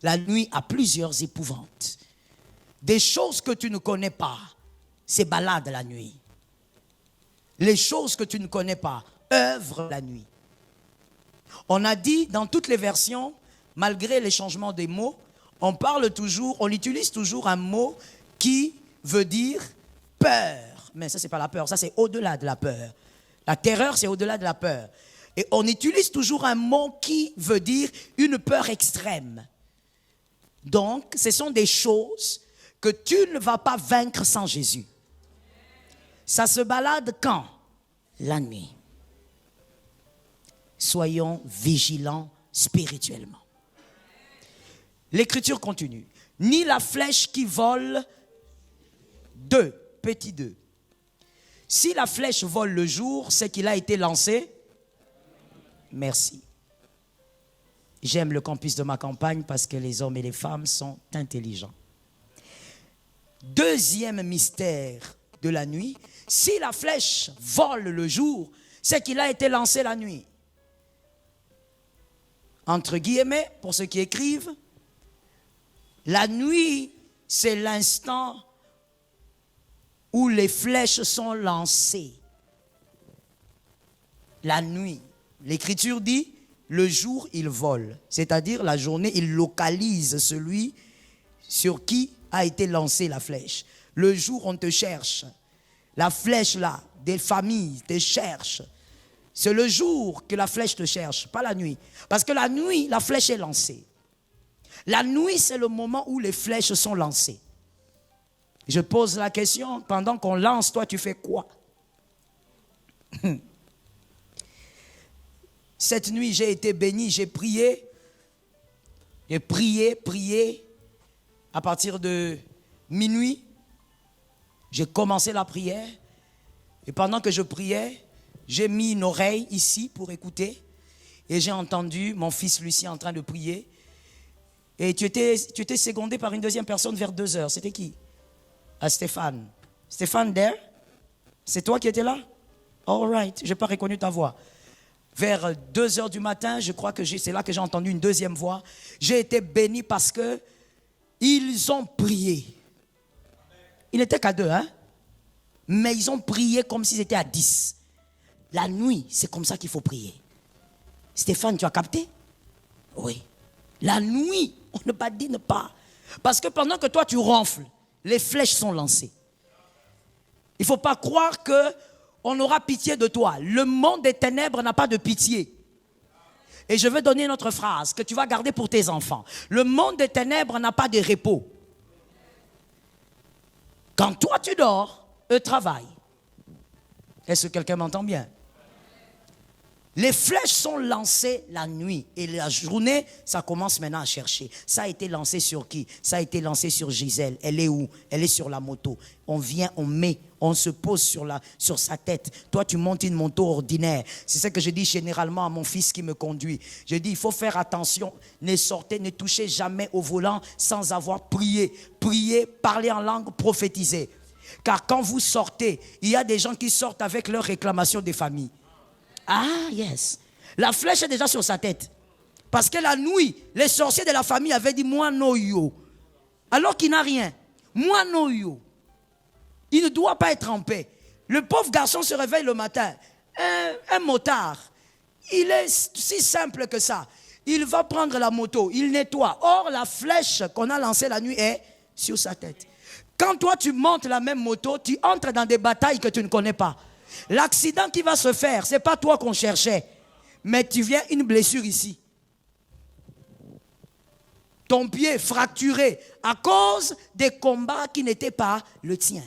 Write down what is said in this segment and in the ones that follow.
La nuit a plusieurs épouvantes. Des choses que tu ne connais pas, c'est balade la nuit. Les choses que tu ne connais pas, œuvrent la nuit. On a dit dans toutes les versions, malgré les changements des mots, on utilise toujours un mot qui veut dire peur. Mais ça, c'est pas la peur, ça c'est au-delà de la peur. La terreur, c'est au-delà de la peur. Et on utilise toujours un mot qui veut dire une peur extrême. Donc, ce sont des choses que tu ne vas pas vaincre sans Jésus. Ça se balade quand? La nuit. Soyons vigilants spirituellement. L'Écriture continue. Ni la flèche qui vole, petit 2. Si la flèche vole le jour, c'est qu'il a été lancé. Merci. J'aime le campus de ma campagne parce que les hommes et les femmes sont intelligents. Deuxième mystère de la nuit, si la flèche vole le jour, c'est qu'il a été lancé la nuit. Entre guillemets, pour ceux qui écrivent, la nuit, c'est l'instant où les flèches sont lancées. La nuit. L'Écriture dit, le jour, il vole. C'est-à-dire, la journée, il localise celui sur qui a été lancée la flèche. Le jour, on te cherche. La flèche, là, des familles te cherchent. C'est le jour que la flèche te cherche, pas la nuit. Parce que la nuit, la flèche est lancée. La nuit, c'est le moment où les flèches sont lancées. Je pose la question, pendant qu'on lance, toi, tu fais quoi? Cette nuit, j'ai été béni, j'ai prié. J'ai prié. À partir de minuit, j'ai commencé la prière. Et pendant que je priais, j'ai mis une oreille ici pour écouter. Et j'ai entendu mon fils Lucien en train de prier. Et tu étais secondé par une deuxième personne vers 2h. C'était qui? Stéphane. Stéphane, there? C'est toi qui étais là? All right, je n'ai pas reconnu ta voix. Vers 2h du matin, je crois que c'est là que j'ai entendu une deuxième voix. J'ai été béni parce que ils ont prié. Ils n'étaient qu'à 2, hein? Mais ils ont prié comme s'ils étaient à 10. La nuit, c'est comme ça qu'il faut prier. Stéphane, tu as capté? Oui. La nuit, on ne badine pas. Parce que pendant que toi tu ronfles, les flèches sont lancées. Il ne faut pas croire qu'on aura pitié de toi. Le monde des ténèbres n'a pas de pitié. Et je vais donner une autre phrase que tu vas garder pour tes enfants. Le monde des ténèbres n'a pas de repos. Quand toi tu dors, eux travaillent. Est-ce que quelqu'un m'entend bien? Les flèches sont lancées la nuit et la journée, ça commence maintenant à chercher. Ça a été lancé sur qui? Ça a été lancé sur Gisèle. Elle est où? Elle est sur la moto. On vient, on se pose sur sa tête. Toi, tu montes une moto ordinaire. C'est ce que je dis généralement à mon fils qui me conduit. Je dis, il faut faire attention. Ne touchez jamais au volant sans avoir prié. Prier, parler en langue, prophétiser. Car quand vous sortez, il y a des gens qui sortent avec leurs réclamations des familles. Ah, yes. La flèche est déjà sur sa tête. Parce que la nuit, les sorciers de la famille avaient dit, moi no yo. Alors qu'il n'a rien. Moi no yo. Il ne doit pas être en paix. Le pauvre garçon se réveille le matin. Un motard. Il est si simple que ça. Il va prendre la moto, il nettoie. Or, la flèche qu'on a lancée la nuit est sur sa tête. Quand toi, tu montes la même moto, tu entres dans des batailles que tu ne connais pas. L'accident qui va se faire, ce n'est pas toi qu'on cherchait. Mais tu viens une blessure ici. Ton pied fracturé à cause des combats qui n'étaient pas le tien.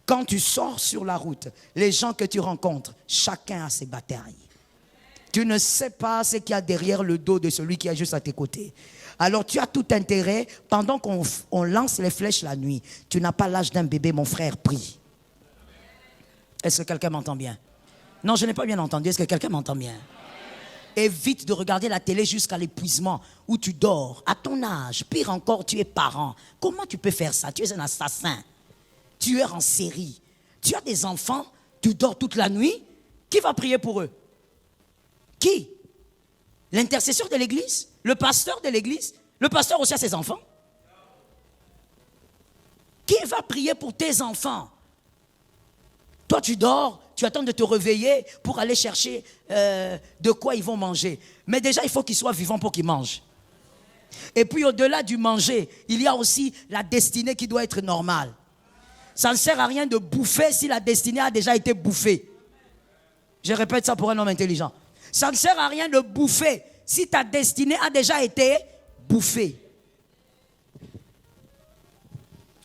Quand tu sors sur la route, les gens que tu rencontres, chacun a ses batailles. Tu ne sais pas ce qu'il y a derrière le dos de celui qui est juste à tes côtés. Alors tu as tout intérêt, pendant qu'on lance les flèches la nuit, tu n'as pas l'âge d'un bébé, mon frère, prie. Est-ce que quelqu'un m'entend bien? Non, je n'ai pas bien entendu. Est-ce que quelqu'un m'entend bien? Évite de regarder la télé jusqu'à l'épuisement où tu dors. À ton âge, pire encore, tu es parent. Comment tu peux faire ça? Tu es un assassin. Tu es en série. Tu as des enfants, tu dors toute la nuit. Qui va prier pour eux? Qui? L'intercesseur de l'église? Le pasteur de l'église? Le pasteur aussi a ses enfants. Qui va prier pour tes enfants? Toi, tu dors, tu attends de te réveiller pour aller chercher de quoi ils vont manger. Mais déjà, il faut qu'ils soient vivants pour qu'ils mangent. Et puis, au-delà du manger, il y a aussi la destinée qui doit être normale. Ça ne sert à rien de bouffer si la destinée a déjà été bouffée. Je répète ça pour un homme intelligent. Ça ne sert à rien de bouffer si ta destinée a déjà été bouffée.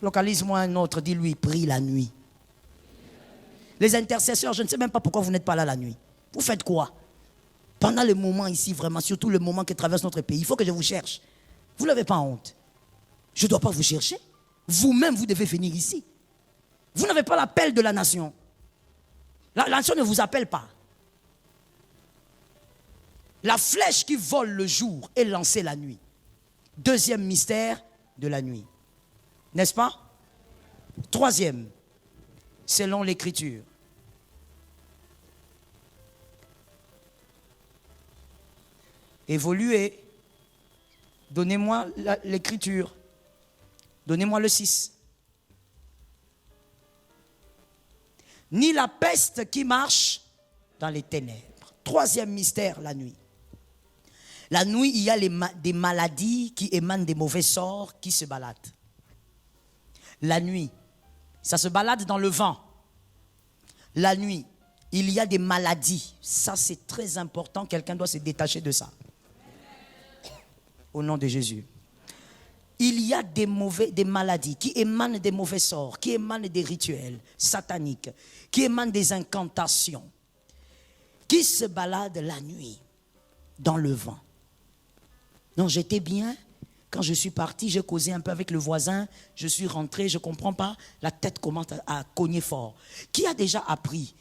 Localise-moi un autre, dis-lui, prie la nuit. Les intercesseurs, je ne sais même pas pourquoi vous n'êtes pas là la nuit. Vous faites quoi? Pendant le moment ici, vraiment, surtout le moment qui traverse notre pays, il faut que je vous cherche. Vous n'avez pas honte. Je ne dois pas vous chercher. Vous-même, vous devez venir ici. Vous n'avez pas l'appel de la nation. La nation ne vous appelle pas. La flèche qui vole le jour est lancée la nuit. Deuxième mystère de la nuit. N'est-ce pas? Troisième, selon l'Écriture. Évoluez. Donnez-moi l'Écriture. Donnez-moi le 6. Ni la peste qui marche dans les ténèbres. Troisième mystère, la nuit. La nuit, il y a des maladies qui émanent des mauvais sorts qui se baladent. La nuit, ça se balade dans le vent. La nuit, il y a des maladies. Ça, c'est très important. Quelqu'un doit se détacher de ça. Au nom de Jésus. Il y a des maladies qui émanent des mauvais sorts, qui émanent des rituels sataniques, qui émanent des incantations, qui se baladent la nuit dans le vent. Non, j'étais bien. Quand je suis parti, j'ai causé un peu avec le voisin. Je suis rentré, je ne comprends pas. La tête commence à cogner fort. Qui a déjà appris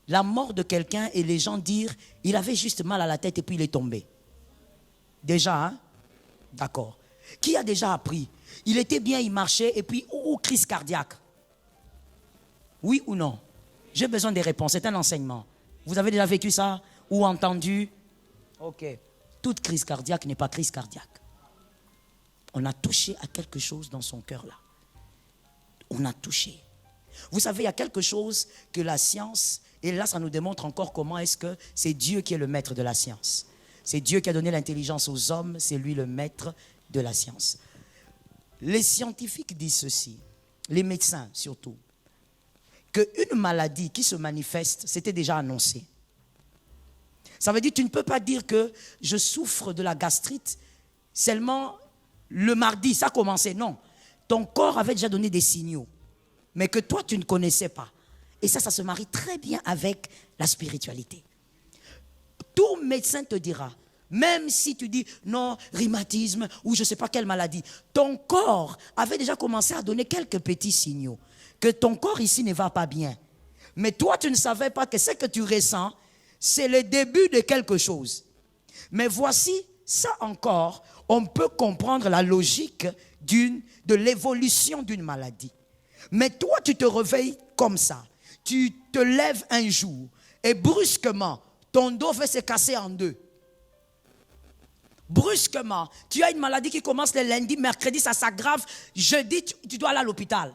la mort de quelqu'un et les gens dire il avait juste mal à la tête et puis il est tombé? Déjà, hein? D'accord. Qui a déjà appris? Il était bien, il marchait et puis crise cardiaque. Oui ou non? J'ai besoin des réponses. C'est un enseignement. Vous avez déjà vécu ça ou entendu? Ok. Toute crise cardiaque n'est pas crise cardiaque. On a touché à quelque chose dans son cœur là. On a touché. Vous savez, il y a quelque chose que la science, et là ça nous démontre encore comment est-ce que c'est Dieu qui est le maître de la science. C'est Dieu qui a donné l'intelligence aux hommes, c'est lui le maître de la science. Les scientifiques disent ceci, les médecins surtout, qu'une maladie qui se manifeste, c'était déjà annoncé. Ça veut dire que tu ne peux pas dire que je souffre de la gastrite seulement le mardi, ça a commencé. Non, ton corps avait déjà donné des signaux, mais que toi tu ne connaissais pas. Et ça se marie très bien avec la spiritualité. Tout médecin te dira, même si tu dis non, rhumatisme ou je ne sais pas quelle maladie, ton corps avait déjà commencé à donner quelques petits signaux que ton corps ici ne va pas bien. Mais toi, tu ne savais pas que ce que tu ressens, c'est le début de quelque chose. Mais voici, ça encore, on peut comprendre la logique de l'évolution d'une maladie. Mais toi, tu te réveilles comme ça. Tu te lèves un jour et brusquement, ton dos va se casser en deux. Brusquement, tu as une maladie qui commence le lundi, mercredi, ça s'aggrave. Jeudi, tu dois aller à l'hôpital.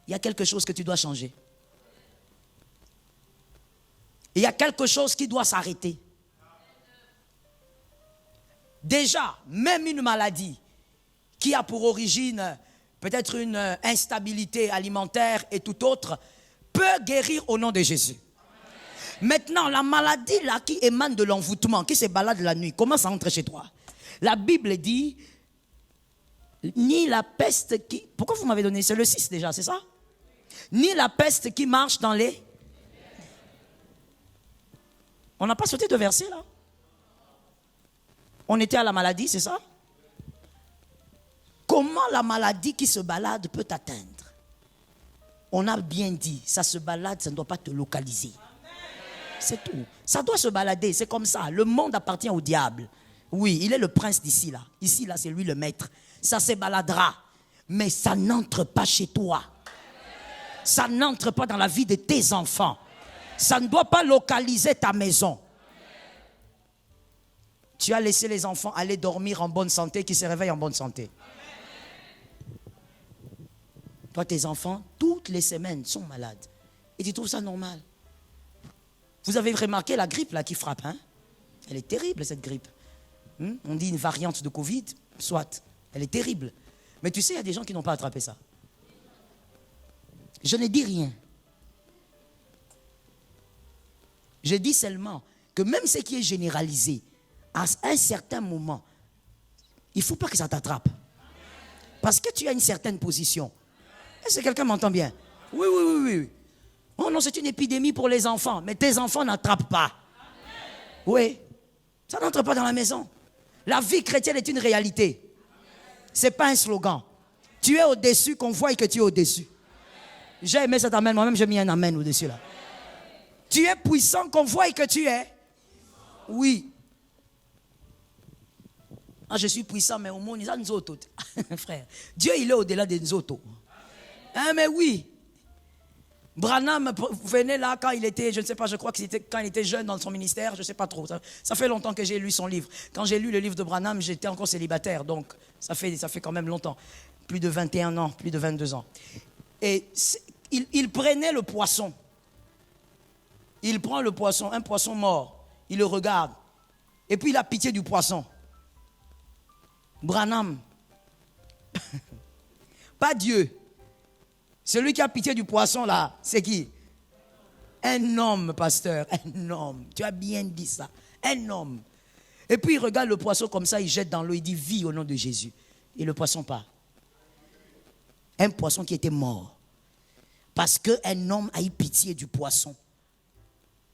Il y a quelque chose que tu dois changer. Il y a quelque chose qui doit s'arrêter. Déjà, même une maladie qui a pour origine peut-être une instabilité alimentaire et tout autre, peut guérir au nom de Jésus. Maintenant, la maladie là qui émane de l'envoûtement, qui se balade la nuit, comment ça entre chez toi? La Bible dit, ni la peste qui... Pourquoi vous m'avez donné? C'est le 6 déjà, c'est ça? Ni la peste qui marche dans les... On n'a pas sauté de verset là? On était à la maladie, c'est ça? Comment la maladie qui se balade peut t'atteindre? On a bien dit, ça se balade, ça ne doit pas te localiser. C'est tout. Ça doit se balader, c'est comme ça. Le monde appartient au diable. Oui, il est le prince d'ici là. Ici là, c'est lui le maître. Ça se baladera, mais ça n'entre pas chez toi. Ça n'entre pas dans la vie de tes enfants. Ça ne doit pas localiser ta maison. Tu as laissé les enfants aller dormir en bonne santé, qui se réveillent en bonne santé. Toi, tes enfants, toutes les semaines, sont malades. Et tu trouves ça normal. Vous avez remarqué la grippe là qui frappe, hein? Elle est terrible, cette grippe. On dit une variante de Covid, soit. Elle est terrible. Mais tu sais, il y a des gens qui n'ont pas attrapé ça. Je ne dis rien. Je dis seulement que même ce qui est généralisé, à un certain moment, il ne faut pas que ça t'attrape. Parce que tu as une certaine position. Est-ce que quelqu'un m'entend bien? Oui, oui, oui, oui. Oh non, c'est une épidémie pour les enfants. Mais tes enfants n'attrapent pas. Oui. Ça n'entre pas dans la maison. La vie chrétienne est une réalité. Ce n'est pas un slogan. Tu es au-dessus, qu'on voie que tu es au-dessus. J'ai aimé cet amen. Moi-même, j'ai mis un amen au-dessus là. Tu es puissant, qu'on voie que tu es. Oui. Ah, je suis puissant, mais au monde, ils ont nous autres. Frère, Dieu, il est au-delà de nous autres. Hein, mais oui. Branham venait là quand il était, je ne sais pas, je crois que c'était quand il était jeune dans son ministère, je ne sais pas trop. Ça fait longtemps que j'ai lu son livre. Quand j'ai lu le livre de Branham, j'étais encore célibataire, donc ça fait quand même longtemps. Plus de 21 ans, plus de 22 ans. Et il prenait le poisson. Il prend le poisson, un poisson mort. Il le regarde. Et puis il a pitié du poisson. Branham. Pas Dieu. Celui qui a pitié du poisson là, c'est qui? Un homme, pasteur. Un homme. Tu as bien dit ça. Un homme. Et puis il regarde le poisson comme ça, il jette dans l'eau, il dit vie au nom de Jésus. Et le poisson part. Un poisson qui était mort. Parce qu'un homme a eu pitié du poisson.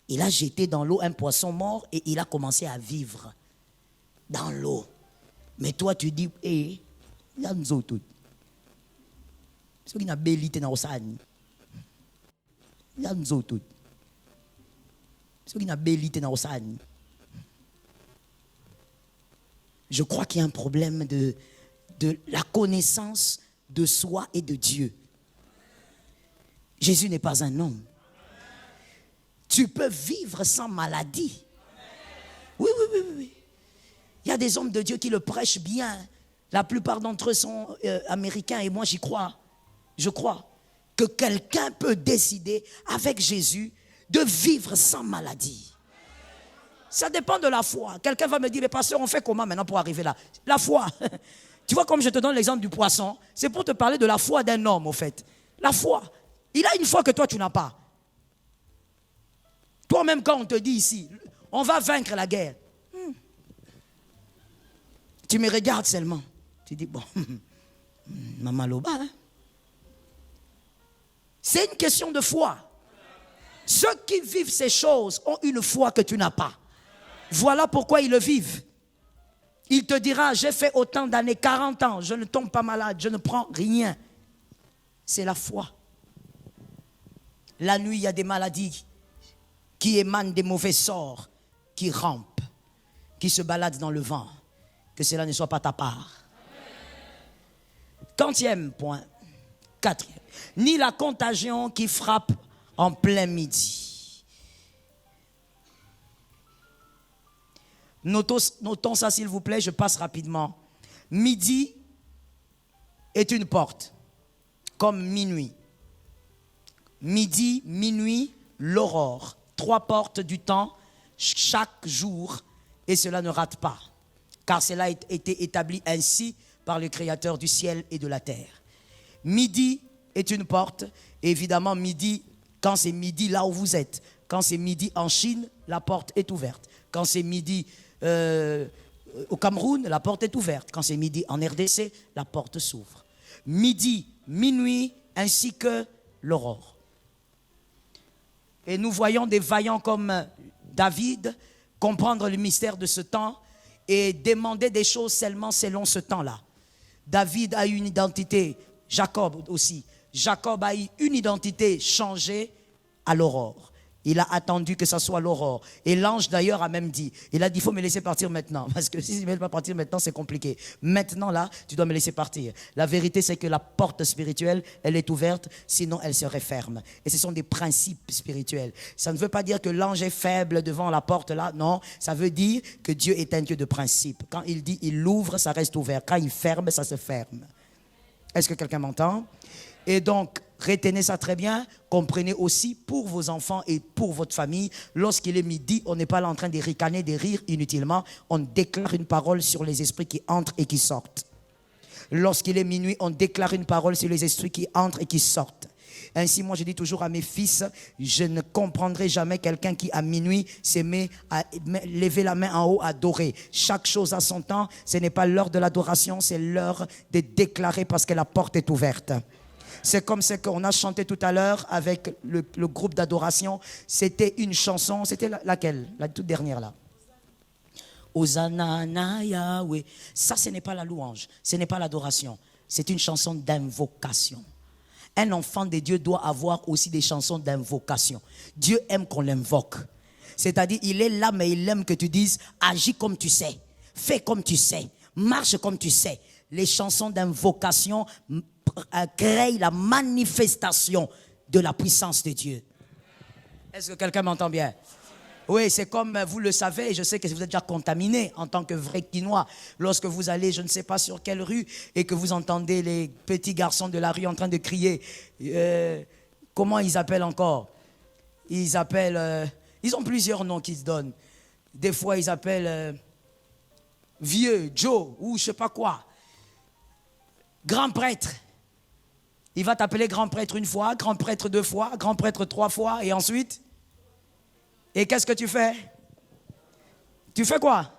Il a jeté dans l'eau un poisson mort et il a commencé à vivre dans l'eau. Mais toi, tu dis, il y a nous autres. Ce qui n'a bélité dans l'océan. Il y a nous autres. Ce qui n'a bélité dans l'océan. Je crois qu'il y a un problème de la connaissance de soi et de Dieu. Jésus n'est pas un homme. Tu peux vivre sans maladie. Oui, oui, oui, oui. Il y a des hommes de Dieu qui le prêchent bien. La plupart d'entre eux sont américains et moi j'y crois. Je crois que quelqu'un peut décider avec Jésus de vivre sans maladie. Ça dépend de la foi. Quelqu'un va me dire, mais pasteur, on fait comment maintenant pour arriver là? La foi. Tu vois, comme je te donne l'exemple du poisson, c'est pour te parler de la foi d'un homme, au fait. La foi. Il a une foi que toi, tu n'as pas. Toi-même, quand on te dit ici, on va vaincre la guerre. Tu me regardes seulement. Tu dis, bon, Maman Loba, hein? C'est une question de foi. Ceux qui vivent ces choses ont une foi que tu n'as pas. Voilà pourquoi ils le vivent. Il te dira, j'ai fait autant d'années, 40 ans, je ne tombe pas malade, je ne prends rien. C'est la foi. La nuit, il y a des maladies qui émanent des mauvais sorts, qui rampent, qui se baladent dans le vent. Que cela ne soit pas ta part. 40e point. 4e. Ni la contagion qui frappe en plein midi. Notons ça s'il vous plaît, je passe rapidement. Midi est une porte, comme minuit. Midi, minuit, l'aurore. 3 portes du temps chaque jour et cela ne rate pas. Car cela a été établi ainsi par le Créateur du ciel et de la terre. Midi est une porte. Évidemment, midi, quand c'est midi là où vous êtes, quand c'est midi en Chine, la porte est ouverte. Quand c'est midi au Cameroun, la porte est ouverte. Quand c'est midi en RDC, la porte s'ouvre. Midi, minuit, ainsi que l'aurore. Et nous voyons des vaillants comme David comprendre le mystère de ce temps et demander des choses seulement selon ce temps-là. David a eu une identité, Jacob aussi. Jacob a eu une identité changée à l'aurore. Il a attendu que ça soit l'aurore. Et l'ange d'ailleurs a même dit, il a dit, il faut me laisser partir maintenant. Parce que si je ne me laisse pas partir maintenant, c'est compliqué. Maintenant là, tu dois me laisser partir. La vérité, c'est que la porte spirituelle, elle est ouverte, sinon elle serait ferme. Et ce sont des principes spirituels. Ça ne veut pas dire que l'ange est faible devant la porte là. Non, ça veut dire que Dieu est un Dieu de principe. Quand il dit, il l'ouvre, ça reste ouvert. Quand il ferme, ça se ferme. Est-ce que quelqu'un m'entend? Et donc, retenez ça très bien. Comprenez aussi pour vos enfants et pour votre famille, lorsqu'il est midi, on n'est pas là en train de ricaner, de rire inutilement. On déclare une parole sur les esprits qui entrent et qui sortent. Lorsqu'il est minuit, on déclare une parole sur les esprits qui entrent et qui sortent. Ainsi, moi, je dis toujours à mes fils, je ne comprendrai jamais quelqu'un qui, à minuit, se met à lever la main en haut, à adorer. Chaque chose a son temps. Ce n'est pas l'heure de l'adoration, c'est l'heure de déclarer parce que la porte est ouverte. C'est comme ce qu'on a chanté tout à l'heure avec le groupe d'adoration. C'était une chanson, c'était laquelle? La toute dernière là. Hosanna na Yahweh. Ça, ce n'est pas la louange, ce n'est pas l'adoration. C'est une chanson d'invocation. Un enfant de Dieu doit avoir aussi des chansons d'invocation. Dieu aime qu'on l'invoque. C'est-à-dire, il est là, mais il aime que tu dises, agis comme tu sais, fais comme tu sais, marche comme tu sais. Les chansons d'invocation créent la manifestation de la puissance de Dieu. Est-ce que quelqu'un m'entend bien? Oui, c'est comme vous le savez, je sais que vous êtes déjà contaminé en tant que vrai Quinois. Lorsque vous allez, je ne sais pas sur quelle rue, et que vous entendez les petits garçons de la rue en train de crier, comment ils appellent encore? Ils appellent, ils ont plusieurs noms qu'ils se donnent. Des fois, ils appellent vieux, Joe, ou je ne sais pas quoi. Grand prêtre. Il va t'appeler grand prêtre une fois, grand prêtre deux fois, grand prêtre trois fois, et ensuite... Et qu'est-ce que tu fais? Tu fais quoi?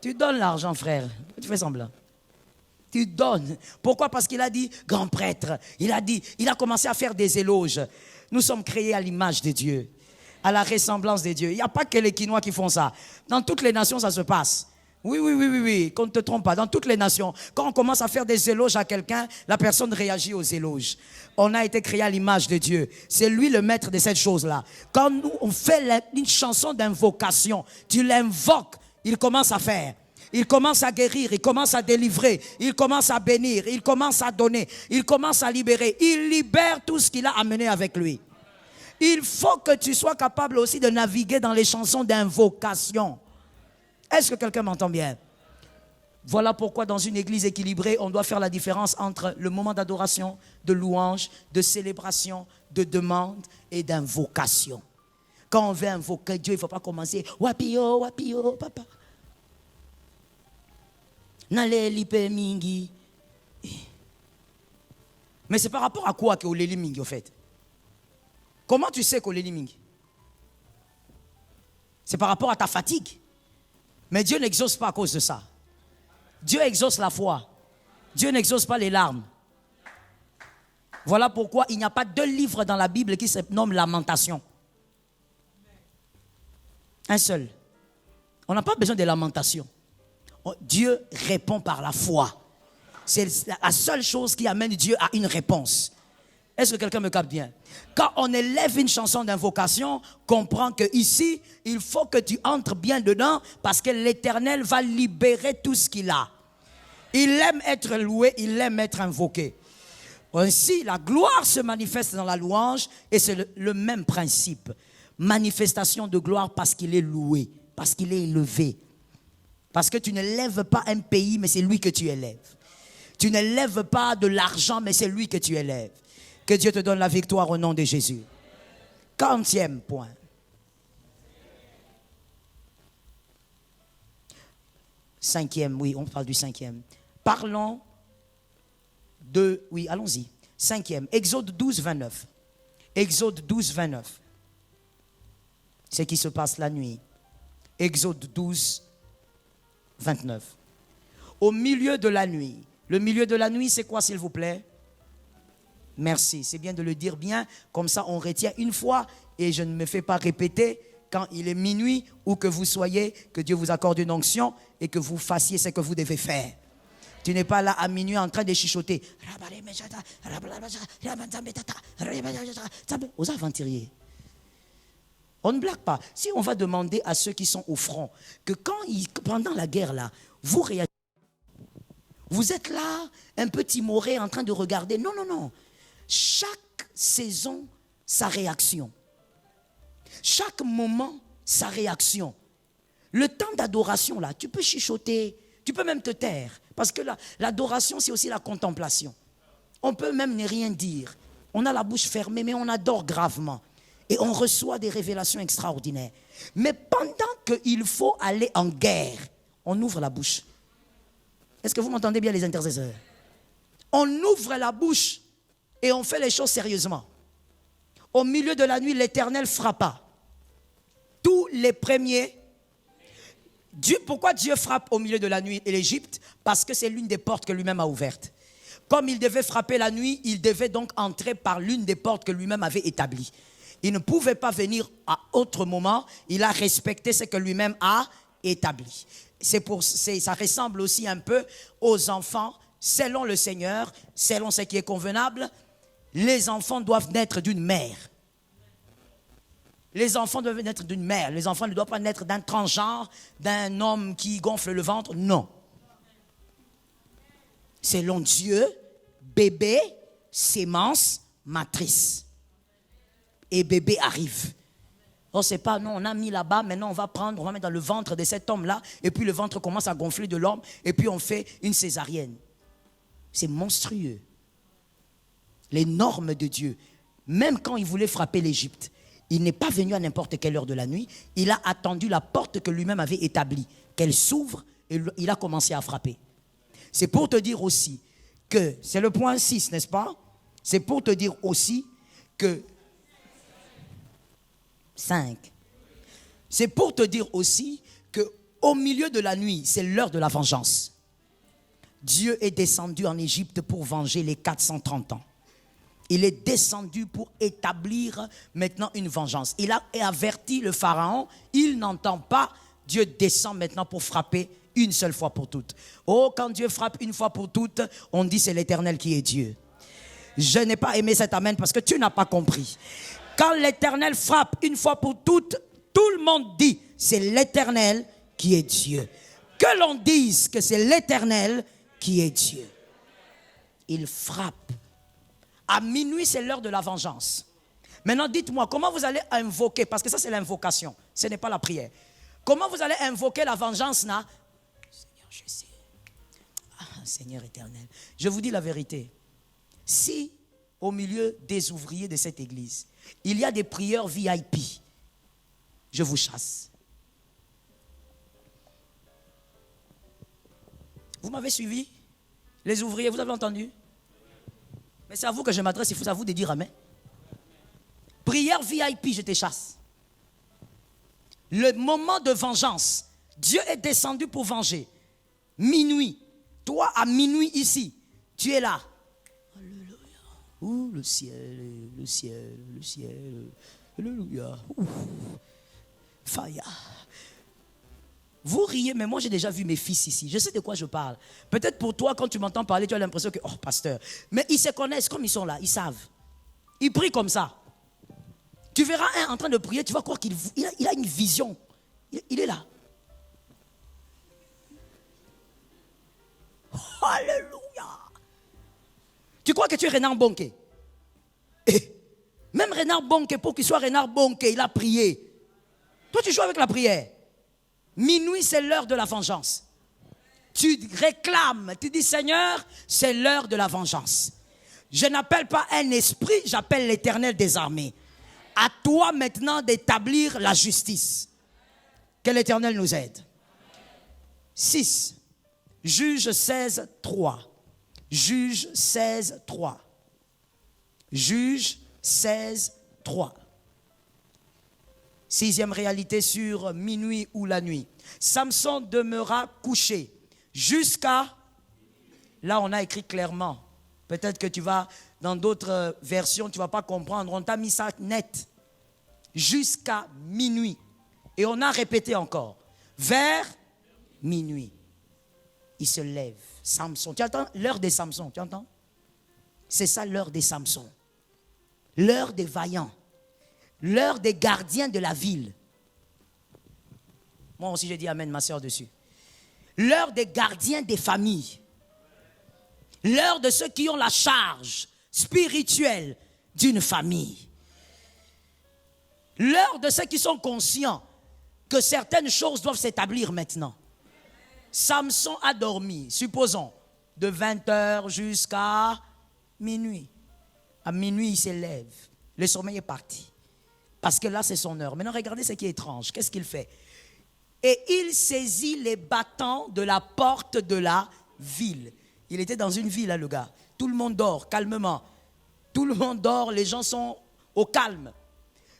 Tu donnes l'argent, frère. Tu fais semblant. Tu donnes. Pourquoi? Parce qu'il a dit grand prêtre. Il a commencé à faire des éloges. Nous sommes créés à l'image de Dieu, à la ressemblance de Dieu. Il n'y a pas que les Quinois qui font ça. Dans toutes les nations, ça se passe. Oui, qu'on ne te trompe pas. Dans toutes les nations, quand on commence à faire des éloges à quelqu'un, la personne réagit aux éloges. On a été créé à l'image de Dieu. C'est lui le maître de cette chose-là. Quand nous, on fait une chanson d'invocation, tu l'invoques, il commence à faire. Il commence à guérir, il commence à délivrer, il commence à bénir, il commence à donner, il commence à libérer. Il libère tout ce qu'il a amené avec lui. Il faut que tu sois capable aussi de naviguer dans les chansons d'invocation. Est-ce que quelqu'un m'entend bien? Voilà pourquoi dans une église équilibrée, on doit faire la différence entre le moment d'adoration, de louange, de célébration, de demande et d'invocation. Quand on veut invoquer Dieu, il ne faut pas commencer « Wapio, papa ». Nale lipe mingi. Mais c'est par rapport à quoi que oleli mingi au fait? Comment tu sais qu'oleli mingi? C'est par rapport à ta fatigue. Mais Dieu n'exauce pas à cause de ça. Dieu exauce la foi. Dieu n'exauce pas les larmes. Voilà pourquoi il n'y a pas deux livres dans la Bible qui se nomment Lamentation. Un seul. On n'a pas besoin de lamentation. Dieu répond par la foi. C'est la seule chose qui amène Dieu à une réponse. Est-ce que quelqu'un me capte bien? Quand on élève une chanson d'invocation, comprends que ici, il faut que tu entres bien dedans parce que l'Éternel va libérer tout ce qu'il a. Il aime être loué, il aime être invoqué. Ainsi, la gloire se manifeste dans la louange et c'est le même principe. Manifestation de gloire parce qu'il est loué, parce qu'il est élevé. Parce que tu ne lèves pas un pays, mais c'est lui que tu élèves. Tu ne lèves pas de l'argent, mais c'est lui que tu élèves. Que Dieu te donne la victoire au nom de Jésus. 40e point. Cinquième, oui, on parle du cinquième. Parlons de... Oui, allons-y. Cinquième, Exode 12, 29. Exode 12, 29. Ce qui se passe la nuit. Exode 12, 29. Au milieu de la nuit. Le milieu de la nuit, c'est quoi, s'il vous plaît? Merci, c'est bien de le dire bien, comme ça on retient une fois et je ne me fais pas répéter quand il est minuit ou que vous soyez, que Dieu vous accorde une onction et que vous fassiez ce que vous devez faire. Tu n'es pas là à minuit en train de chuchoter. Aux aventuriers. On ne blague pas. Si on va demander à ceux qui sont au front que pendant la guerre là, vous réagissez, vous êtes là, un peu timoré, en train de regarder. Non, non, non. Chaque saison, sa réaction. Chaque moment, sa réaction. Le temps d'adoration là, tu peux chuchoter, tu peux même te taire. Parce que l'adoration, c'est aussi la contemplation. On peut même ne rien dire. On a la bouche fermée, mais on adore gravement. Et on reçoit des révélations extraordinaires. Mais pendant qu'il faut aller en guerre, on ouvre la bouche. Est-ce que vous m'entendez bien, les intercesseurs? On ouvre la bouche et on fait les choses sérieusement. Au milieu de la nuit, l'Éternel frappa tous les premiers. Pourquoi Dieu frappe au milieu de la nuit et l'Égypte? Parce que c'est l'une des portes que lui-même a ouvertes. Comme il devait frapper la nuit, il devait donc entrer par l'une des portes que lui-même avait établies. Il ne pouvait pas venir à autre moment. Il a respecté ce que lui-même a établi. Ça ressemble aussi un peu aux enfants. Selon le Seigneur, selon ce qui est convenable, les enfants doivent naître d'une mère. Les enfants doivent naître d'une mère. Les enfants ne doivent pas naître d'un transgenre, d'un homme qui gonfle le ventre. Non. Selon Dieu, bébé, sémence, matrice. Et bébé arrive. On ne sait pas, non, on a mis là-bas, maintenant on va mettre dans le ventre de cet homme-là, et puis le ventre commence à gonfler de l'homme, et puis on fait une césarienne. C'est monstrueux. Les normes de Dieu. Même quand il voulait frapper l'Égypte, il n'est pas venu à n'importe quelle heure de la nuit, il a attendu la porte que lui-même avait établie, qu'elle s'ouvre, et il a commencé à frapper. C'est pour te dire aussi que, c'est le point 6, n'est-ce pas? C'est pour te dire aussi que 5. C'est pour te dire aussi qu'au milieu de la nuit, c'est l'heure de la vengeance. Dieu est descendu en Égypte pour venger les 430 ans. Il est descendu pour établir maintenant une vengeance. Il a averti le Pharaon, il n'entend pas, Dieu descend maintenant pour frapper une seule fois pour toutes. Oh, quand Dieu frappe une fois pour toutes, on dit c'est l'Éternel qui est Dieu. Je n'ai pas aimé cet amen parce que tu n'as pas compris. Quand l'Éternel frappe une fois pour toutes, tout le monde dit c'est l'Éternel qui est Dieu. Que l'on dise que c'est l'Éternel qui est Dieu. Il frappe. À minuit, c'est l'heure de la vengeance. Maintenant, dites-moi, comment vous allez invoquer, parce que ça c'est l'invocation, ce n'est pas la prière. Comment vous allez invoquer la vengeance là? Seigneur, je sais. Seigneur éternel, je vous dis la vérité. Si au milieu des ouvriers de cette église, il y a des prieurs VIP, je vous chasse. Vous m'avez suivi? Les ouvriers, vous avez entendu? Mais c'est à vous que je m'adresse, il faut à vous de dire amen. Prière VIP, je te chasse. Le moment de vengeance, Dieu est descendu pour venger. Minuit, toi à minuit ici, tu es là. Alléluia. Ouh, le ciel, le ciel, le ciel. Alléluia. Faya. Vous riez, mais moi j'ai déjà vu mes fils ici. Je sais de quoi je parle. Peut-être pour toi, quand tu m'entends parler, tu as l'impression que, oh pasteur. Mais ils se connaissent comme ils sont là, ils savent. Ils prient comme ça. Tu verras un en train de prier, tu vas croire qu'il a une vision. Il est là. Alléluia. Tu crois que tu es Renard Bonke? Même Renard Bonke, pour qu'il soit Renard Bonke, il a prié. Toi, tu joues avec la prière. Minuit, c'est l'heure de la vengeance. Tu réclames, tu dis Seigneur, c'est l'heure de la vengeance. Je n'appelle pas un esprit, j'appelle l'Éternel des armées. À toi maintenant d'établir la justice. Que l'Éternel nous aide. 6. Juge 16, 3. Juge 16, 3. Juge 16, 3. Sixième réalité sur minuit ou la nuit. Samson demeura couché jusqu'à... Là, on a écrit clairement. Peut-être que tu vas, dans d'autres versions, tu ne vas pas comprendre. On t'a mis ça net. Jusqu'à minuit. Et on a répété encore. Vers minuit. Il se lève. Samson. Tu entends l'heure des Samsons, tu entends? C'est ça l'heure des Samsons. L'heure des vaillants. l'heure des gardiens de la ville. Moi aussi j'ai dit amen, ma soeur, dessus. L'heure des gardiens des familles. L'heure de ceux qui ont la charge spirituelle d'une famille. L'heure de ceux qui sont conscients que certaines choses doivent s'établir maintenant. Samson a dormi, supposons, de 20h jusqu'à minuit. À minuit, il s'élève. Le sommeil est parti. Parce que là, c'est son heure. Maintenant, regardez ce qui est étrange. Qu'est-ce qu'il fait? Et il saisit les battants de la porte de la ville. Il était dans une ville, là, le gars. Tout le monde dort, calmement. Tout le monde dort, les gens sont au calme.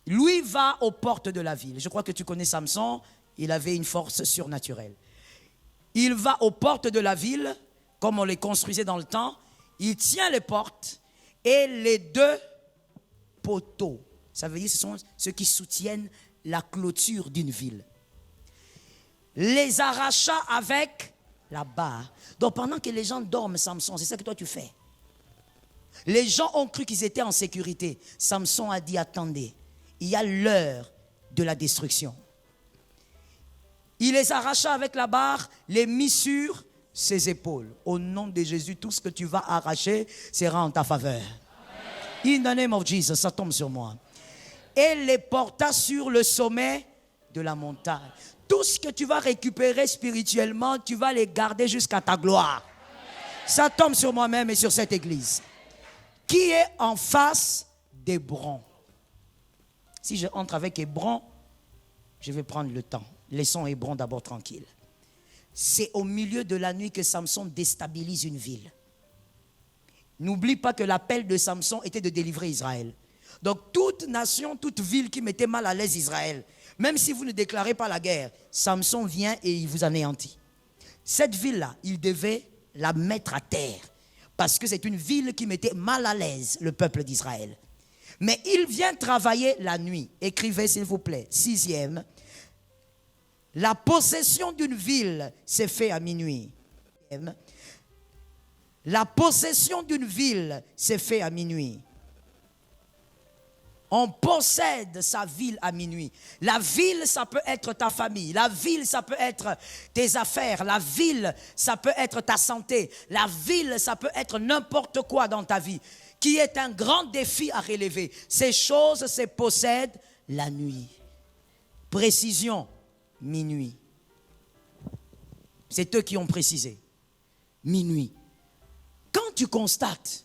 Lui va aux portes de la ville. Je crois que tu connais Samson. Il avait une force surnaturelle. Il va aux portes de la ville, comme on les construisait dans le temps. Il tient les portes et les deux poteaux. Ça veut dire que ce sont ceux qui soutiennent la clôture d'une ville. Les arracha avec la barre. Donc pendant que les gens dorment, Samson, c'est ça que toi tu fais. Les gens ont cru qu'ils étaient en sécurité. Samson a dit, attendez, il y a l'heure de la destruction. Il les arracha avec la barre, les mit sur ses épaules. Au nom de Jésus, tout ce que tu vas arracher sera en ta faveur. In the name of Jesus, ça tombe sur moi. Et les porta sur le sommet de la montagne. Tout ce que tu vas récupérer spirituellement, tu vas les garder jusqu'à ta gloire. Ça tombe sur moi-même et sur cette église. Qui est en face d'Hébron? Si je entre avec Hébron, je vais prendre le temps. Laissons Hébron d'abord tranquille. C'est au milieu de la nuit que Samson déstabilise une ville. N'oublie pas que l'appel de Samson était de délivrer Israël. Donc toute nation, toute ville qui mettait mal à l'aise Israël, même si vous ne déclarez pas la guerre, Samson vient et il vous anéantit. Cette ville-là, il devait la mettre à terre parce que c'est une ville qui mettait mal à l'aise le peuple d'Israël. Mais il vient travailler la nuit. Écrivez s'il vous plaît. 6e. La possession d'une ville s'est faite à minuit. La possession d'une ville s'est faite à minuit. On possède sa ville à minuit. La ville, ça peut être ta famille. La ville, ça peut être tes affaires. La ville, ça peut être ta santé. La ville, ça peut être n'importe quoi dans ta vie qui est un grand défi à relever. Ces choses se possèdent la nuit. Précision, minuit. C'est eux qui ont précisé. Minuit. Quand tu constates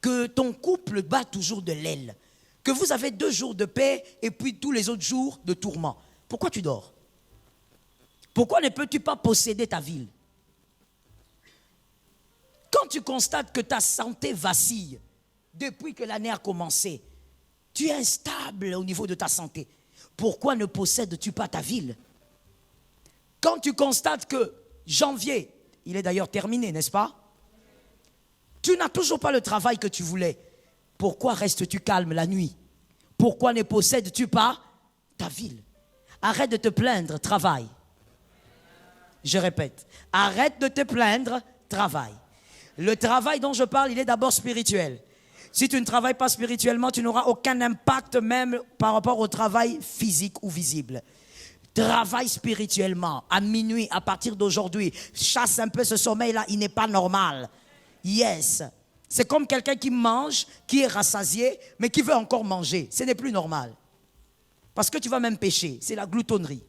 que ton couple bat toujours de l'aile, que vous avez 2 jours de paix et puis tous les autres jours de tourment, pourquoi tu dors? Pourquoi ne peux-tu pas posséder ta ville? Quand tu constates que ta santé vacille depuis que l'année a commencé, tu es instable au niveau de ta santé, pourquoi ne possèdes-tu pas ta ville? Quand tu constates que janvier, il est d'ailleurs terminé, n'est-ce pas? Tu n'as toujours pas le travail que tu voulais. Pourquoi restes-tu calme la nuit? Pourquoi ne possèdes-tu pas ta ville? Arrête de te plaindre, travaille. Je répète, arrête de te plaindre, travaille. Le travail dont je parle, il est d'abord spirituel. Si tu ne travailles pas spirituellement, tu n'auras aucun impact même par rapport au travail physique ou visible. Travaille spirituellement, à minuit, à partir d'aujourd'hui. Chasse un peu ce sommeil-là, il n'est pas normal. Yes. C'est comme quelqu'un qui mange, qui est rassasié, mais qui veut encore manger. Ce n'est plus normal. Parce que tu vas même pécher. C'est la gloutonnerie.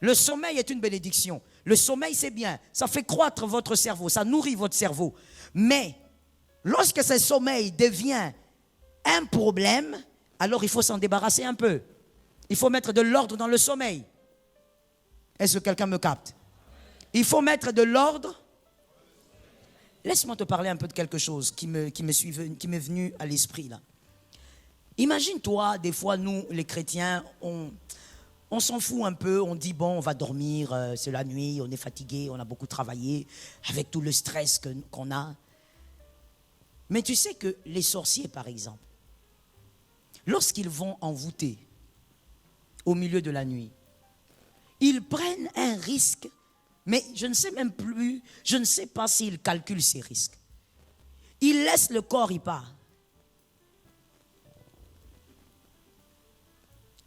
Le sommeil est une bénédiction. Le sommeil, c'est bien. Ça fait croître votre cerveau. Ça nourrit votre cerveau. Mais, lorsque ce sommeil devient un problème, alors il faut s'en débarrasser un peu. Il faut mettre de l'ordre dans le sommeil. Est-ce que quelqu'un me capte? Il faut mettre de l'ordre. Laisse-moi te parler un peu de quelque chose qui m'est venu à l'esprit là. Imagine-toi, des fois, nous, les chrétiens, on s'en fout un peu, on dit bon, on va dormir, c'est la nuit, on est fatigué, on a beaucoup travaillé, avec tout le stress qu'on a. Mais tu sais que les sorciers, par exemple, lorsqu'ils vont envoûter au milieu de la nuit, ils prennent un risque. Mais je ne sais même plus, je ne sais pas s'il calcule ces risques. Il laisse le corps y part.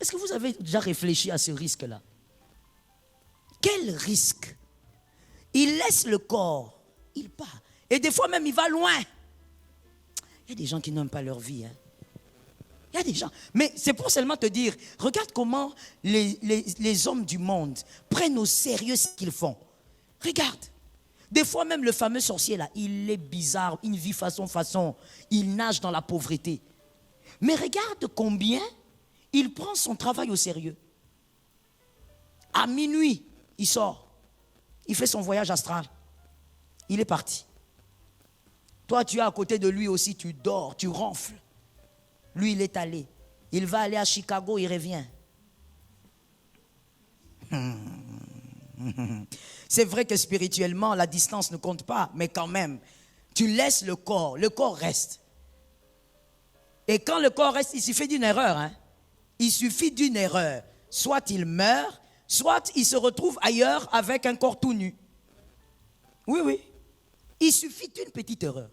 Est-ce que vous avez déjà réfléchi à ce risque-là? Quel risque? Il laisse le corps, il part. Et des fois même, il va loin. Il y a des gens qui n'aiment pas leur vie. Hein. Il y a des gens. Mais c'est pour seulement te dire, regarde comment les hommes du monde prennent au sérieux ce qu'ils font. Regarde. Des fois même le fameux sorcier là, il est bizarre, il vit façon, il nage dans la pauvreté. Mais regarde combien il prend son travail au sérieux. À minuit, il sort. Il fait son voyage astral. Il est parti. Toi, tu es à côté de lui aussi, tu dors, tu ronfles. Lui, il est allé. Il va aller à Chicago, il revient. C'est vrai que spirituellement, la distance ne compte pas, mais quand même, tu laisses le corps reste. Et quand le corps reste, il suffit d'une erreur. Hein? Il suffit d'une erreur. Soit il meurt, soit il se retrouve ailleurs avec un corps tout nu. Oui, oui. Il suffit d'une petite erreur.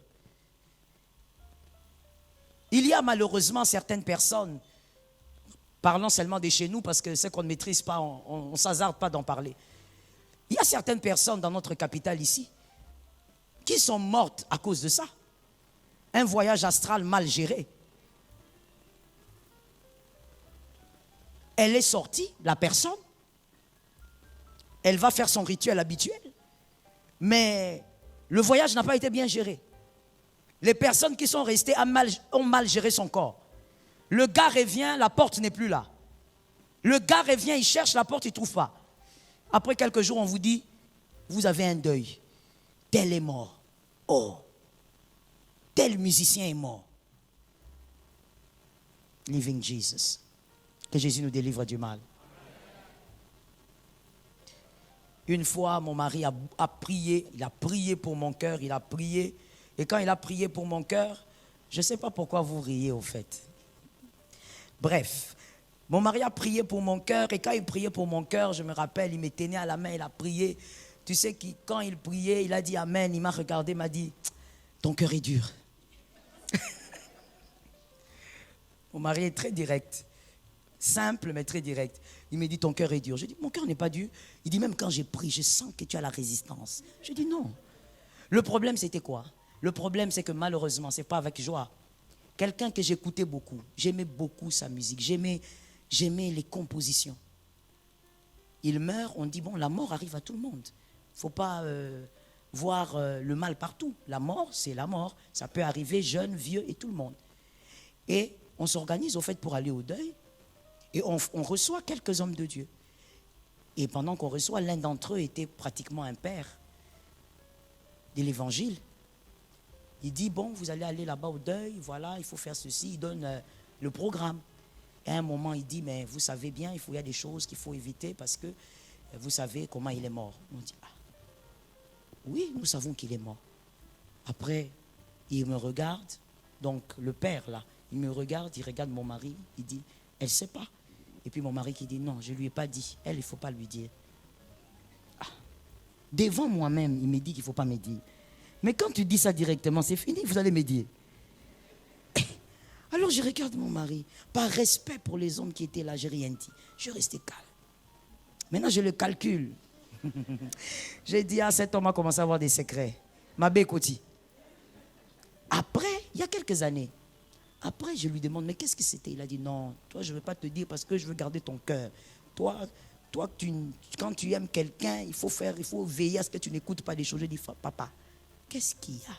Il y a malheureusement certaines personnes, parlons seulement de chez nous parce que c'est qu'on ne maîtrise pas, on ne s'hasarde pas d'en parler. Il y a certaines personnes dans notre capitale ici qui sont mortes à cause de ça. Un voyage astral mal géré. Elle est sortie, la personne, elle va faire son rituel habituel, mais le voyage n'a pas été bien géré. Les personnes qui sont restées ont mal géré son corps. Le gars revient, la porte n'est plus là. Le gars revient, il cherche la porte, il ne trouve pas. Après quelques jours, on vous dit, vous avez un deuil. Tel est mort. Oh, tel musicien est mort. Living Jesus. Que Jésus nous délivre du mal. Une fois, mon mari a prié, il a prié pour mon cœur, il a prié. Et quand il a prié pour mon cœur, je ne sais pas pourquoi vous riez au fait. Bref, mon mari a prié pour mon cœur et quand il priait pour mon cœur, je me rappelle, il m'était né à la main, il a prié. Tu sais, quand il priait, il a dit Amen, il m'a regardé, il m'a dit, ton cœur est dur. Mon mari est très direct, simple mais très direct. Il me dit, ton cœur est dur. Je dis, mon cœur n'est pas dur. Il dit, même quand j'ai pris, je sens que tu as la résistance. Je dis, non. Le problème, c'était quoi? Le problème, c'est que malheureusement, ce n'est pas avec joie. Quelqu'un que j'écoutais beaucoup, j'aimais beaucoup sa musique, j'aimais les compositions. Il meurt, on dit, bon, la mort arrive à tout le monde. Il ne faut pas voir le mal partout. La mort, c'est la mort. Ça peut arriver jeune, vieux et tout le monde. Et on s'organise au fait pour aller au deuil et on reçoit quelques hommes de Dieu. Et pendant qu'on reçoit, l'un d'entre eux était pratiquement un père de l'évangile. Il dit, bon, vous allez aller là-bas au deuil, voilà, il faut faire ceci. Il donne le programme. Et à un moment, il dit, mais vous savez bien, il y a des choses qu'il faut éviter parce que vous savez comment il est mort. On dit, ah, oui, nous savons qu'il est mort. Après, il me regarde, donc le père là, il me regarde, il regarde mon mari, il dit, elle ne sait pas. Et puis mon mari qui dit, non, je ne lui ai pas dit. Elle, il ne faut pas lui dire. Ah. Devant moi-même, il me dit qu'il ne faut pas me dire. Mais quand tu dis ça directement, c'est fini, vous allez me dire. Alors je regarde mon mari, par respect pour les hommes qui étaient là, je n'ai rien dit. Je restais calme. Maintenant, je le calcule. J'ai dit, ah, cet homme a commencé à avoir des secrets. Ma bécoti. Après, il y a quelques années, après, je lui demande, mais qu'est-ce que c'était? Il a dit, non, toi, je ne veux pas te dire parce que je veux garder ton cœur. Toi quand tu aimes quelqu'un, il faut veiller à ce que tu n'écoutes pas des choses. Je dis, papa, qu'est-ce qu'il y a?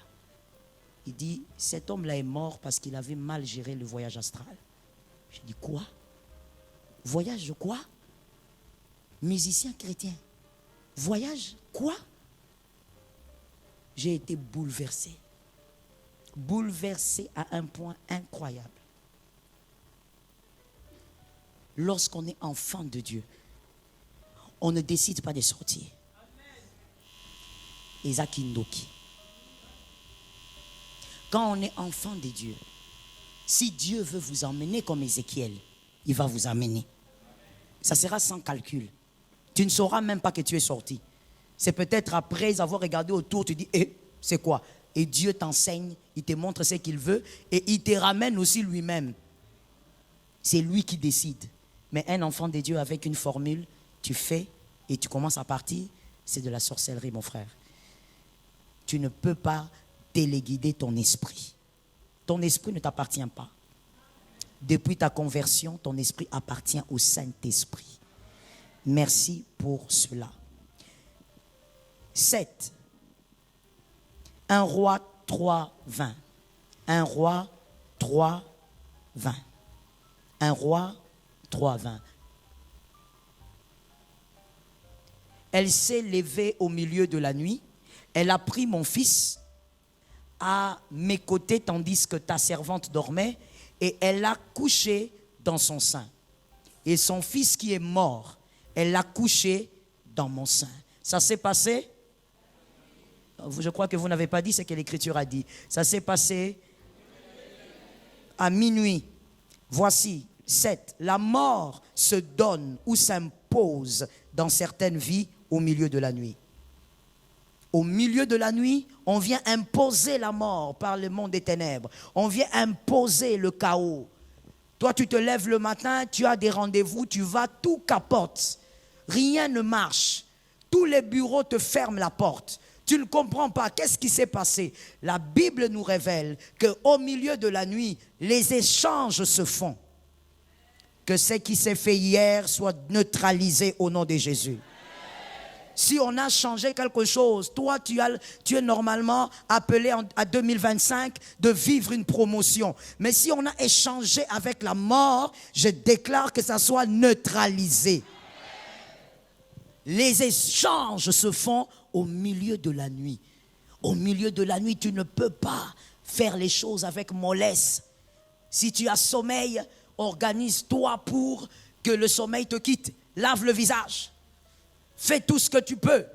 Il dit, cet homme-là est mort parce qu'il avait mal géré le voyage astral. Je dis, quoi? Voyage de quoi? Musicien chrétien. Voyage quoi? J'ai été bouleversé. Bouleversé à un point incroyable. Lorsqu'on est enfant de Dieu, on ne décide pas de sortir. Ezakindoki. Quand on est enfant de Dieu, si Dieu veut vous emmener comme Ézéchiel, il va vous emmener. Ça sera sans calcul. Tu ne sauras même pas que tu es sorti. C'est peut-être après avoir regardé autour, tu dis, c'est quoi? Et Dieu t'enseigne, il te montre ce qu'il veut et il te ramène aussi lui-même. C'est lui qui décide. Mais un enfant de Dieu avec une formule, tu fais et tu commences à partir, c'est de la sorcellerie, mon frère. Tu ne peux pas téléguider ton esprit. Ton esprit ne t'appartient pas. Depuis ta conversion, ton esprit appartient au Saint-Esprit. Merci pour cela. 7. 1 Roi 3, 20. 1 Roi 3, 20. 1 Roi 3, 20. Elle s'est levée au milieu de la nuit. Elle a pris mon fils à mes côtés tandis que ta servante dormait et elle l'a couché dans son sein. Et son fils qui est mort, elle l'a couché dans mon sein. Ça s'est passé? Je crois que vous n'avez pas dit ce que l'Écriture a dit. Ça s'est passé à minuit. Voici, 7. La mort se donne ou s'impose dans certaines vies au milieu de la nuit. Au milieu de la nuit, on vient imposer la mort par le monde des ténèbres. On vient imposer le chaos. Toi, tu te lèves le matin, tu as des rendez-vous, tu vas, tout capote. Rien ne marche. Tous les bureaux te ferment la porte. Tu ne comprends pas. Qu'est-ce qui s'est passé? La Bible nous révèle qu'au milieu de la nuit, les échanges se font. Que ce qui s'est fait hier soit neutralisé au nom de Jésus. Si on a changé quelque chose, toi, tu es normalement appelé à 2025 de vivre une promotion. Mais si on a échangé avec la mort, je déclare que ça soit neutralisé. Les échanges se font au milieu de la nuit. Au milieu de la nuit, tu ne peux pas faire les choses avec mollesse. Si tu as sommeil, organise-toi pour que le sommeil te quitte. Lave le visage. Fais tout ce que tu peux.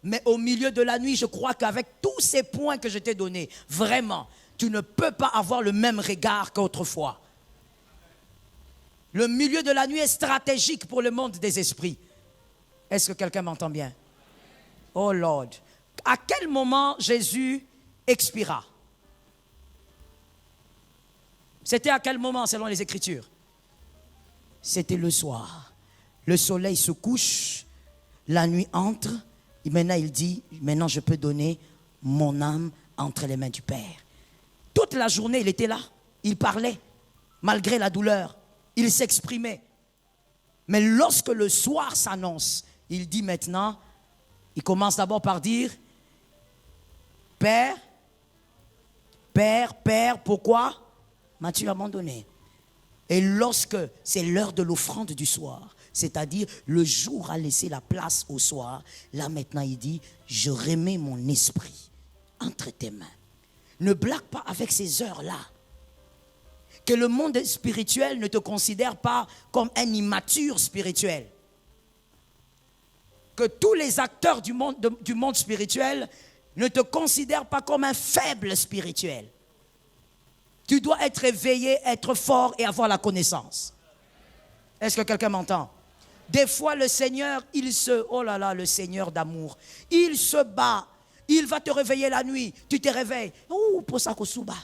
Mais au milieu de la nuit, je crois qu'avec tous ces points que je t'ai donnés, vraiment, tu ne peux pas avoir le même regard qu'autrefois. Le milieu de la nuit est stratégique pour le monde des esprits. Est-ce que quelqu'un m'entend bien? Oh Lord. À quel moment Jésus expira? C'était à quel moment selon les Écritures? C'était le soir. Le soleil se couche, la nuit entre, et maintenant il dit, maintenant je peux donner mon âme entre les mains du Père. Toute la journée il était là, il parlait, malgré la douleur, il s'exprimait. Mais lorsque le soir s'annonce, il dit maintenant, il commence d'abord par dire, Père, Père, Père, pourquoi m'as-tu abandonné? Et lorsque c'est l'heure de l'offrande du soir, c'est-à-dire le jour a laissé la place au soir, là maintenant il dit, je remets mon esprit entre tes mains. Ne blague pas avec ces heures-là. Que le monde spirituel ne te considère pas comme un immature spirituel. Que tous les acteurs du monde spirituel ne te considèrent pas comme un faible spirituel. Tu dois être éveillé, être fort et avoir la connaissance. Est-ce que quelqu'un m'entend? Des fois, le Seigneur, oh là là, le Seigneur d'amour, il se bat. Il va te réveiller la nuit. Tu te réveilles. Oh, pour ça qu'on souba.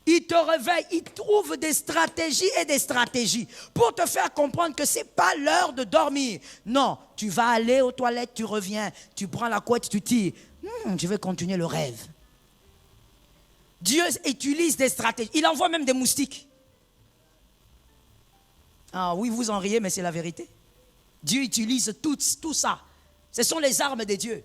Il te réveille, il trouve des stratégies et des stratégies pour te faire comprendre que ce n'est pas l'heure de dormir. Non, tu vas aller aux toilettes, tu reviens, tu prends la couette, tu tires. Je vais continuer le rêve. Dieu utilise des stratégies. Il envoie même des moustiques. Ah oui, vous en riez, mais c'est la vérité. Dieu utilise tout ça. Ce sont les armes de Dieu.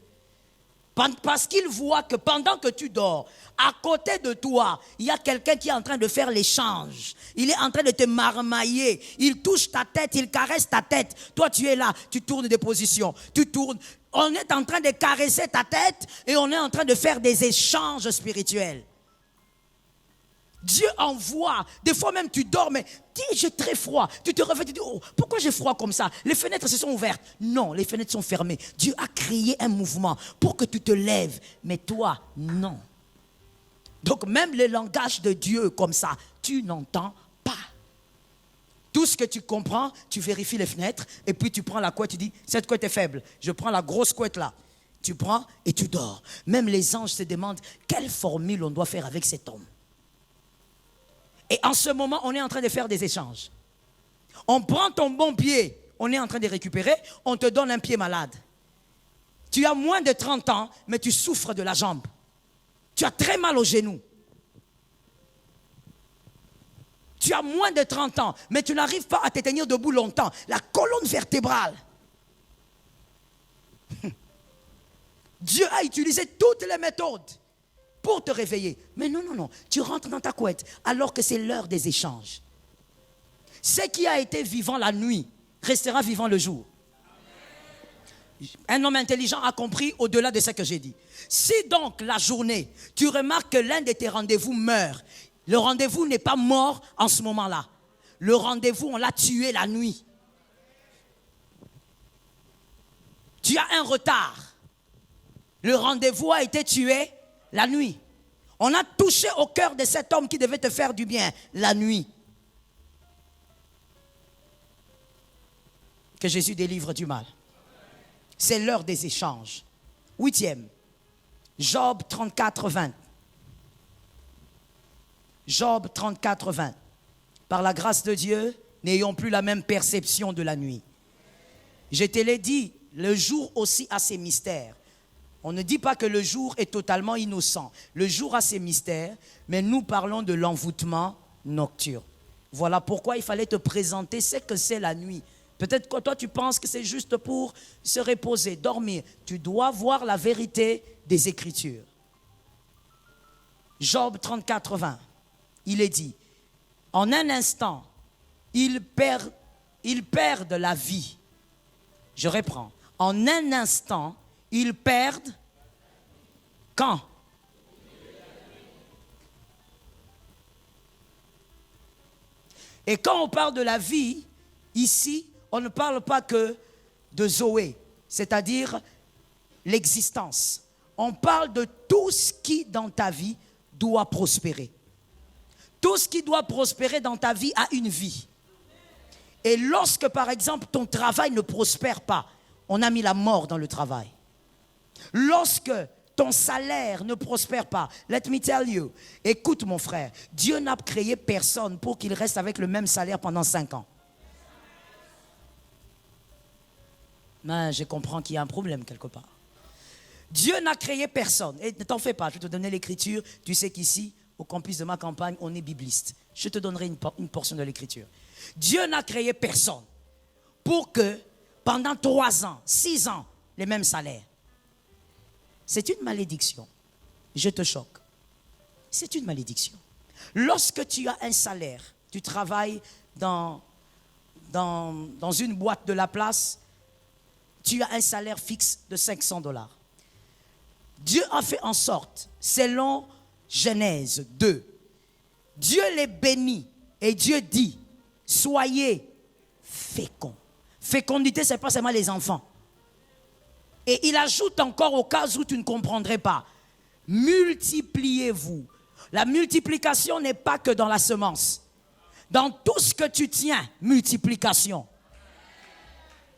Parce qu'il voit que pendant que tu dors, à côté de toi, il y a quelqu'un qui est en train de faire l'échange. Il est en train de te marmailler. Il touche ta tête, il caresse ta tête. Toi, tu es là, tu tournes des positions, tu tournes. On est en train de caresser ta tête et on est en train de faire des échanges spirituels. Dieu envoie, des fois même tu dors, mais j'ai très froid. Tu te réveilles, tu dis, oh, pourquoi j'ai froid comme ça? Les fenêtres se sont ouvertes. Non, les fenêtres sont fermées. Dieu a créé un mouvement pour que tu te lèves, mais toi, non. Donc même le langage de Dieu comme ça, tu n'entends pas. Tout ce que tu comprends, tu vérifies les fenêtres, et puis tu prends la couette, tu dis, cette couette est faible. Je prends la grosse couette là. Tu prends et tu dors. Même les anges se demandent, quelle formule on doit faire avec cet homme? Et en ce moment, on est en train de faire des échanges. On prend ton bon pied, on est en train de récupérer, on te donne un pied malade. Tu as moins de 30 ans, mais tu souffres de la jambe. Tu as très mal au genou. Tu as moins de 30 ans, mais tu n'arrives pas à te tenir debout longtemps. La colonne vertébrale. Dieu a utilisé toutes les méthodes pour te réveiller. Mais non, non, non. Tu rentres dans ta couette alors que c'est l'heure des échanges. Ce qui a été vivant la nuit restera vivant le jour. Un homme intelligent a compris au-delà de ce que j'ai dit. Si donc la journée, tu remarques que l'un de tes rendez-vous meurt, le rendez-vous n'est pas mort en ce moment-là. Le rendez-vous, on l'a tué la nuit. Tu as un retard. Le rendez-vous a été tué la nuit. On a touché au cœur de cet homme qui devait te faire du bien la nuit. Que Jésus délivre du mal. C'est l'heure des échanges. 8e, Job 34, 20. Job 34, 20. Par la grâce de Dieu, n'ayons plus la même perception de la nuit. Je te l'ai dit, le jour aussi a ses mystères. On ne dit pas que le jour est totalement innocent. Le jour a ses mystères, mais nous parlons de l'envoûtement nocturne. Voilà pourquoi il fallait te présenter ce que c'est la nuit. Peut-être que toi tu penses que c'est juste pour se reposer, dormir. Tu dois voir la vérité des Écritures. Job 34, 20. Il est dit, en un instant, ils perdent la vie. Je reprends. En un instant, ils perdent quand? Et quand on parle de la vie, ici, on ne parle pas que de Zoé, c'est-à-dire l'existence. On parle de tout ce qui, dans ta vie, doit prospérer. Tout ce qui doit prospérer dans ta vie a une vie. Et lorsque, par exemple, ton travail ne prospère pas, on a mis la mort dans le travail. Lorsque ton salaire ne prospère pas, let me tell you, écoute mon frère, Dieu n'a créé personne pour qu'il reste avec le même salaire pendant 5 ans. Mais je comprends qu'il y a un problème quelque part. Dieu n'a créé personne. Et ne t'en fais pas, je vais te donner l'écriture. Tu sais qu'ici, au campus de ma campagne, on est bibliste. Je te donnerai une portion de l'écriture. Dieu n'a créé personne pour que pendant 3 ans, 6 ans, les mêmes salaires. C'est une malédiction. Je te choque. C'est une malédiction. Lorsque tu as un salaire, tu travailles dans une boîte de la place, tu as un salaire fixe de $500. Dieu a fait en sorte, selon Genèse 2, Dieu les bénit et Dieu dit, soyez féconds. Fécondité, ce n'est pas seulement les enfants. Et il ajoute encore au cas où tu ne comprendrais pas, multipliez-vous. La multiplication n'est pas que dans la semence. Dans tout ce que tu tiens, multiplication.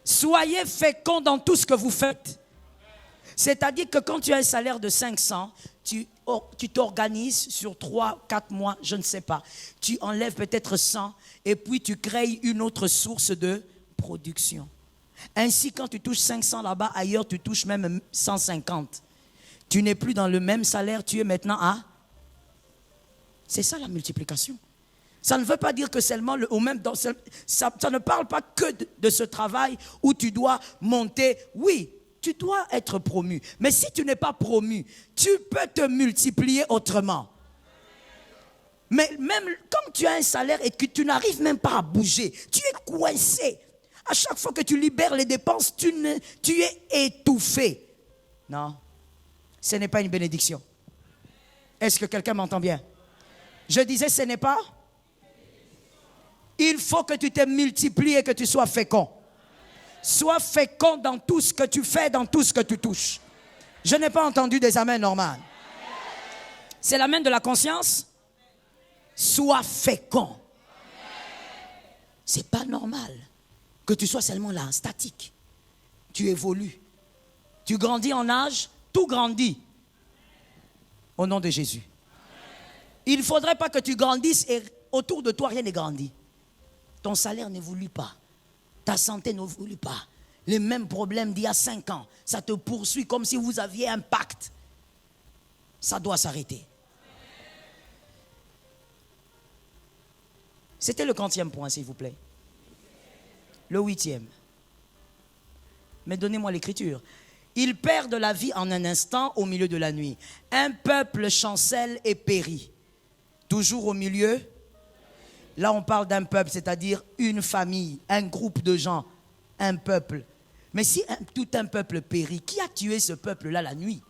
Soyez féconds dans tout ce que vous faites. C'est-à-dire que quand tu as un salaire de 500, tu t'organises sur 3, 4 mois, je ne sais pas. Tu enlèves peut-être 100 et puis tu crées une autre source de production. Ainsi, quand tu touches 500 là-bas, ailleurs, tu touches même 150. Tu n'es plus dans le même salaire, tu es maintenant à... C'est ça la multiplication. Ça ne veut pas dire que seulement, ça ne parle pas que de ce travail où tu dois monter. Oui, tu dois être promu. Mais si tu n'es pas promu, tu peux te multiplier autrement. Mais même quand tu as un salaire et que tu n'arrives même pas à bouger, tu es coincé. À chaque fois que tu libères les dépenses, tu es étouffé. Non, ce n'est pas une bénédiction. Est-ce que quelqu'un m'entend bien? Je disais, ce n'est pas. Il faut que tu te multiplies et que tu sois fécond. Sois fécond dans tout ce que tu fais, dans tout ce que tu touches. Je n'ai pas entendu des amens normales. C'est l'amen de la conscience. Sois fécond. C'est pas normal que tu sois seulement là, statique. Tu évolues. Tu grandis en âge, tout grandit. Au nom de Jésus. Il ne faudrait pas que tu grandisses et autour de toi, rien n'est grandi. Ton salaire n'évolue pas. Ta santé n'évolue pas. Les mêmes problèmes d'il y a 5 ans. Ça te poursuit comme si vous aviez un pacte. Ça doit s'arrêter. C'était le 40e point, s'il vous plaît. Le 8e. Mais donnez-moi l'écriture. Ils perdent la vie en un instant au milieu de la nuit. Un peuple chancelle et périt. Toujours au milieu. Là, on parle d'un peuple, c'est-à-dire une famille, un groupe de gens, un peuple. Mais si tout un peuple périt, qui a tué ce peuple-là la nuit?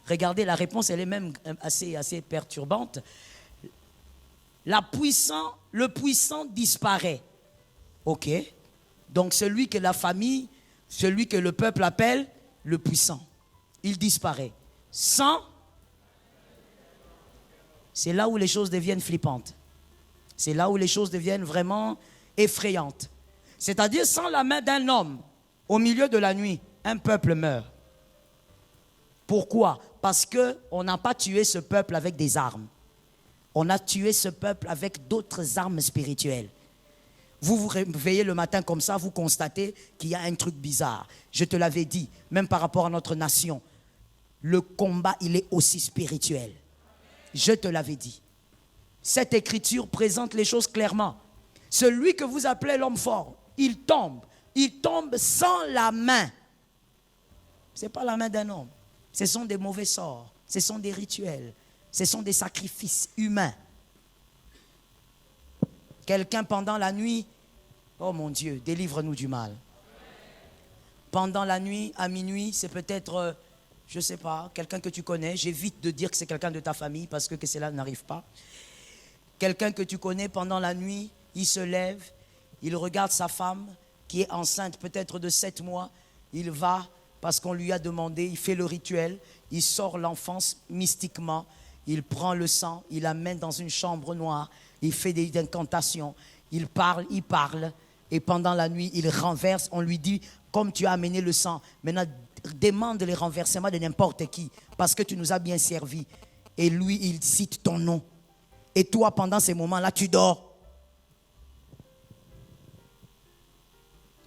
Regardez, la réponse, elle est même assez perturbante. Le puissant disparaît. Ok. Donc celui que la famille, celui que le peuple appelle le puissant, il disparaît. Sans, c'est là où les choses deviennent flippantes. C'est là où les choses deviennent vraiment effrayantes. C'est-à-dire, sans la main d'un homme, au milieu de la nuit, un peuple meurt. Pourquoi? Parce qu'on n'a pas tué ce peuple avec des armes. On a tué ce peuple avec d'autres armes spirituelles. Vous vous réveillez le matin comme ça, vous constatez qu'il y a un truc bizarre. Je te l'avais dit, même par rapport à notre nation. Le combat, il est aussi spirituel. Je te l'avais dit. Cette écriture présente les choses clairement. Celui que vous appelez l'homme fort, il tombe sans la main. Ce n'est pas la main d'un homme. Ce sont des mauvais sorts, ce sont des rituels, ce sont des sacrifices humains. Quelqu'un pendant la nuit, oh mon Dieu, délivre-nous du mal. Pendant la nuit, à minuit, c'est peut-être, je ne sais pas, quelqu'un que tu connais. J'évite de dire que c'est quelqu'un de ta famille parce que cela n'arrive pas. Quelqu'un que tu connais pendant la nuit, il se lève, il regarde sa femme qui est enceinte peut-être de 7 mois. Il va parce qu'on lui a demandé, il fait le rituel, il sort l'enfant mystiquement, il prend le sang, il l'amène dans une chambre noire, il fait des incantations, il parle, et pendant la nuit, il renverse, on lui dit, comme tu as amené le sang, maintenant demande les renversements de n'importe qui, parce que tu nous as bien servi. Et lui, il cite ton nom. Et toi, pendant ces moments-là, tu dors.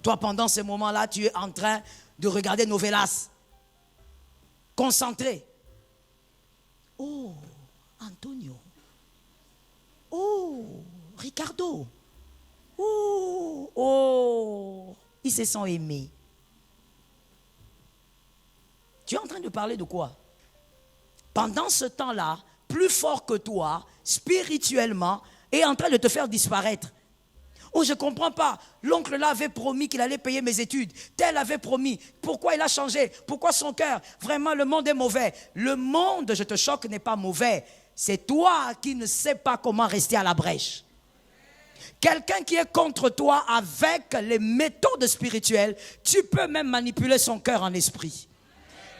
Toi, pendant ces moments-là, tu es en train de regarder Novelas. Concentré. Oh, Antonio. Oh, Ricardo. Oh, ils se sont aimés. Tu es en train de parler de quoi? Pendant ce temps-là, plus fort que toi, spirituellement, est en train de te faire disparaître. Oh, je ne comprends pas. L'oncle là avait promis qu'il allait payer mes études. Tel avait promis. Pourquoi il a changé? Pourquoi son cœur? Vraiment, le monde est mauvais. Le monde, je te choque, n'est pas mauvais. C'est toi qui ne sais pas comment rester à la brèche. Quelqu'un qui est contre toi avec les méthodes spirituelles, tu peux même manipuler son cœur en esprit.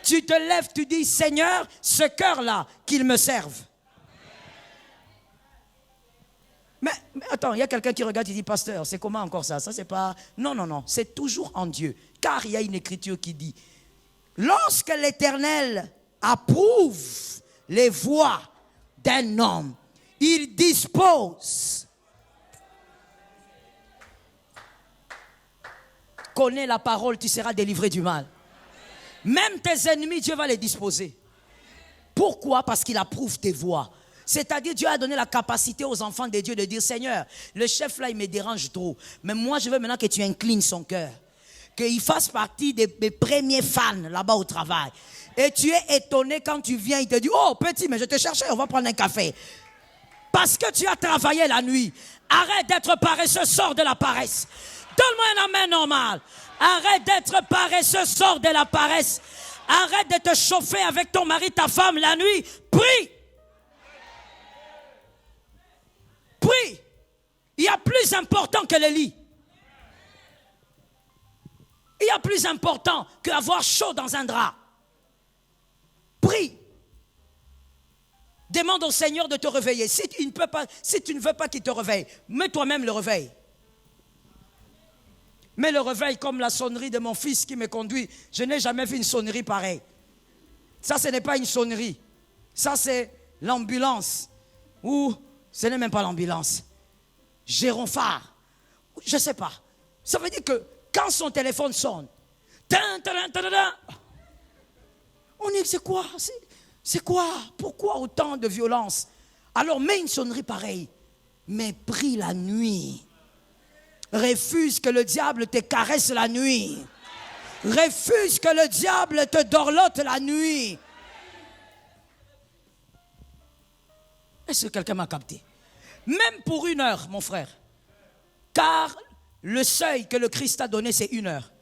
Tu te lèves, tu dis, Seigneur, ce cœur-là, qu'il me serve. Mais attends, il y a quelqu'un qui regarde et dit, pasteur, c'est comment encore ça? Ça, c'est pas... Non, c'est toujours en Dieu. Car il y a une écriture qui dit, lorsque l'Éternel approuve les voies d'un homme, il dispose. Connais la parole, tu seras délivré du mal. Même tes ennemis, Dieu va les disposer. Pourquoi? Parce qu'il approuve tes voies. C'est-à-dire, Dieu a donné la capacité aux enfants de Dieu de dire, Seigneur, le chef là, il me dérange trop. Mais moi, je veux maintenant que tu inclines son cœur. Qu'il fasse partie des premiers fans là-bas au travail. Et tu es étonné quand tu viens, il te dit, oh petit, mais je te cherchais, on va prendre un café. Parce que tu as travaillé la nuit. Arrête d'être paresseux, sors de la paresse. Donne-moi un amen normal. Arrête d'être paresseux, sors de la paresse. Arrête de te chauffer avec ton mari, ta femme la nuit. Prie. Prie. Il y a plus important que le lit. Il y a plus important qu'avoir chaud dans un drap. Prie. Demande au Seigneur de te réveiller. Si tu ne veux pas qu'il te réveille, mets toi-même le réveil. Mets le réveil comme la sonnerie de mon fils qui me conduit. Je n'ai jamais vu une sonnerie pareille. Ça, ce n'est pas une sonnerie. Ça, c'est l'ambulance. Ou, ce n'est même pas l'ambulance. Géronphare. Je ne sais pas. Ça veut dire que quand son téléphone sonne, on dit, c'est quoi? C'est quoi? Pourquoi autant de violence? Alors mets une sonnerie pareille, mais prie la nuit. Refuse que le diable te caresse la nuit. Refuse que le diable te dorlote la nuit. Est-ce que quelqu'un m'a capté? Même pour 1 heure, mon frère. Car le seuil que le Christ a donné, c'est 1 heure.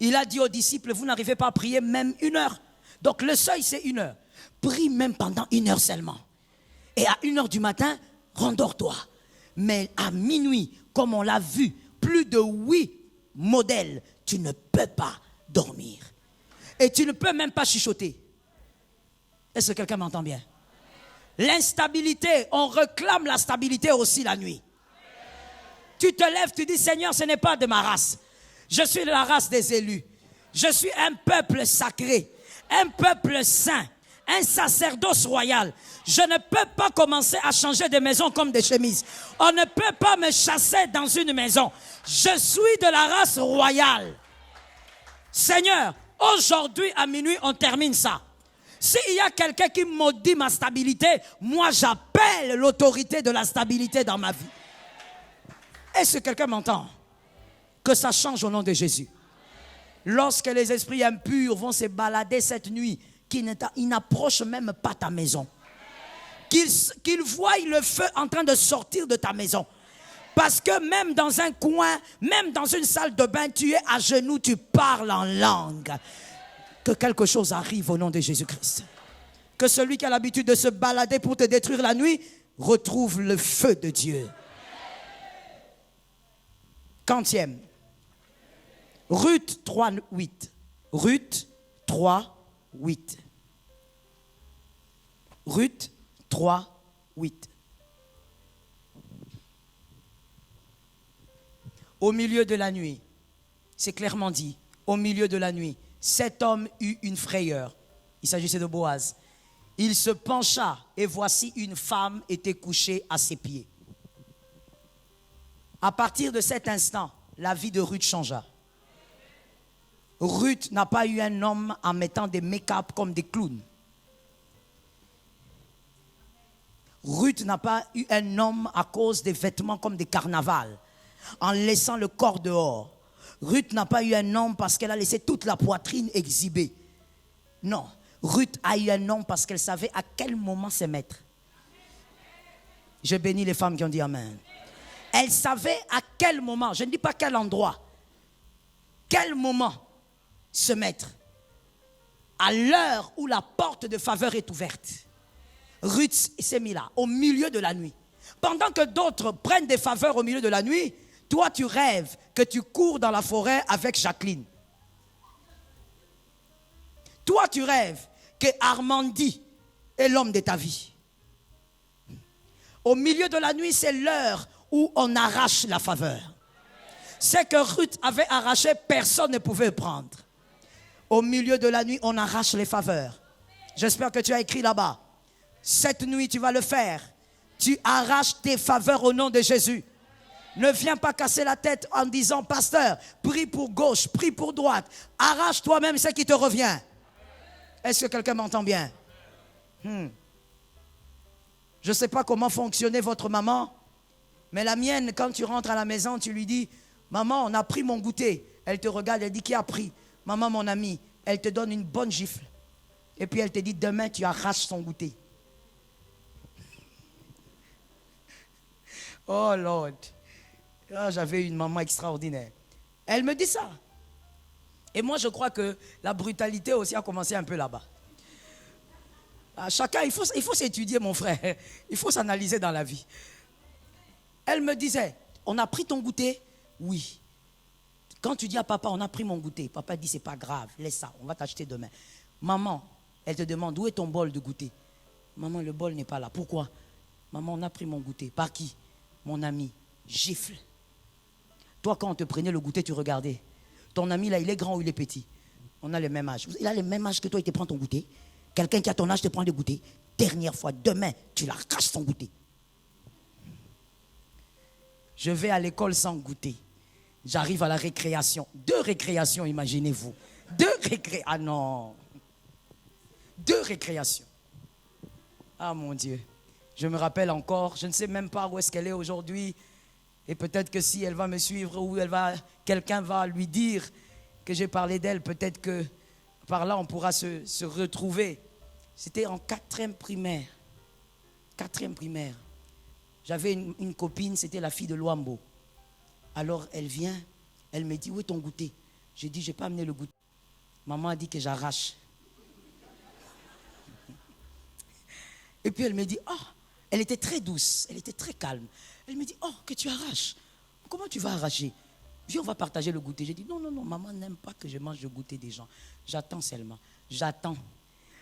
Il a dit aux disciples, vous n'arrivez pas à prier même 1 heure. Donc le seuil, c'est 1 heure. Prie même pendant 1 heure seulement. Et à 1 heure du matin, rendors-toi. Mais à minuit, comme on l'a vu, plus de 8 modèles, tu ne peux pas dormir. Et tu ne peux même pas chuchoter. Est-ce que quelqu'un m'entend bien? L'instabilité, on réclame la stabilité aussi la nuit. Tu te lèves, tu dis, Seigneur, ce n'est pas de ma race. Je suis de la race des élus. Je suis un peuple sacré, un peuple saint, un sacerdoce royal. Je ne peux pas commencer à changer de maison comme des chemises. On ne peut pas me chasser dans une maison. Je suis de la race royale. Seigneur, aujourd'hui à minuit, on termine ça. S'il y a quelqu'un qui maudit ma stabilité, moi j'appelle l'autorité de la stabilité dans ma vie. Est-ce que quelqu'un m'entend? Que ça change au nom de Jésus. Lorsque les esprits impurs vont se balader cette nuit, qu'ils n'approchent même pas ta maison. Qu'ils voient le feu en train de sortir de ta maison. Parce que même dans un coin, même dans une salle de bain, tu es à genoux, tu parles en langue. Que quelque chose arrive au nom de Jésus-Christ. Que celui qui a l'habitude de se balader pour te détruire la nuit, retrouve le feu de Dieu. Quantième. Ruth 3, 8. Ruth 3, 8. Ruth 3, 8. Au milieu de la nuit, c'est clairement dit, au milieu de la nuit, cet homme eut une frayeur. Il s'agissait de Boaz. Il se pencha et voici une femme était couchée à ses pieds. À partir de cet instant, la vie de Ruth changea. Ruth n'a pas eu un homme en mettant des make-up comme des clowns. Ruth n'a pas eu un homme à cause des vêtements comme des carnavals, en laissant le corps dehors. Ruth n'a pas eu un homme parce qu'elle a laissé toute la poitrine exhibée. Non, Ruth a eu un homme parce qu'elle savait à quel moment se mettre. Je bénis les femmes qui ont dit Amen. Elle savait à quel moment, je ne dis pas quel endroit, quel moment se mettre. À l'heure où la porte de faveur est ouverte. Ruth s'est mise là, au milieu de la nuit. Pendant que d'autres prennent des faveurs au milieu de la nuit, toi tu rêves que tu cours dans la forêt avec Jacqueline. Toi tu rêves que Armandie est l'homme de ta vie. Au milieu de la nuit, c'est l'heure où on arrache la faveur. C'est que Ruth avait arraché, personne ne pouvait prendre. Au milieu de la nuit, on arrache les faveurs. J'espère que tu as écrit là-bas. Cette nuit, tu vas le faire. Tu arraches tes faveurs au nom de Jésus. Ne viens pas casser la tête en disant, pasteur, prie pour gauche, prie pour droite. Arrache toi-même ce qui te revient. Est-ce que quelqu'un m'entend bien? Je ne sais pas comment fonctionnait votre maman, mais la mienne, quand tu rentres à la maison, tu lui dis, maman, on a pris mon goûter. Elle te regarde, elle dit, qui a pris? Maman, mon amie. Elle te donne une bonne gifle. Et puis elle te dit, demain, tu arraches son goûter. Oh Lord. Oh, j'avais une maman extraordinaire. Elle me dit ça. Et moi, je crois que la brutalité aussi a commencé un peu là-bas. Chacun, il faut s'étudier, mon frère. Il faut s'analyser dans la vie. Elle me disait, on a pris ton goûter? Oui. Quand tu dis à papa, on a pris mon goûter, papa dit, c'est pas grave, laisse ça, on va t'acheter demain. Maman, elle te demande, où est ton bol de goûter? Maman, le bol n'est pas là. Pourquoi? Maman, on a pris mon goûter. Par qui? Mon ami. Gifle. Toi, quand on te prenait le goûter, tu regardais. Ton ami, là, il est grand ou il est petit? On a le même âge. Il a le même âge que toi, il te prend ton goûter. Quelqu'un qui a ton âge te prend le goûter. Dernière fois, demain, tu l'arraches son goûter. Je vais à l'école sans goûter. J'arrive à la récréation. 2 récréations, imaginez-vous. 2 récréations. Ah non. 2 récréations. Ah mon Dieu. Je me rappelle encore, je ne sais même pas où est-ce qu'elle est aujourd'hui. Et peut-être que si elle va me suivre ou quelqu'un va lui dire que j'ai parlé d'elle, peut-être que par là on pourra se retrouver. C'était en 4e primaire. 4e primaire. J'avais une copine, c'était la fille de Luambo. Alors elle vient, elle me dit, où est ton goûter? J'ai dit, je n'ai pas amené le goûter. Maman a dit que j'arrache. Et puis elle me dit, oh, elle était très douce, elle était très calme. Elle me dit, oh, que tu arraches. Comment tu vas arracher? Viens, on va partager le goûter. J'ai dit, non, maman n'aime pas que je mange le goûter des gens. J'attends seulement, j'attends.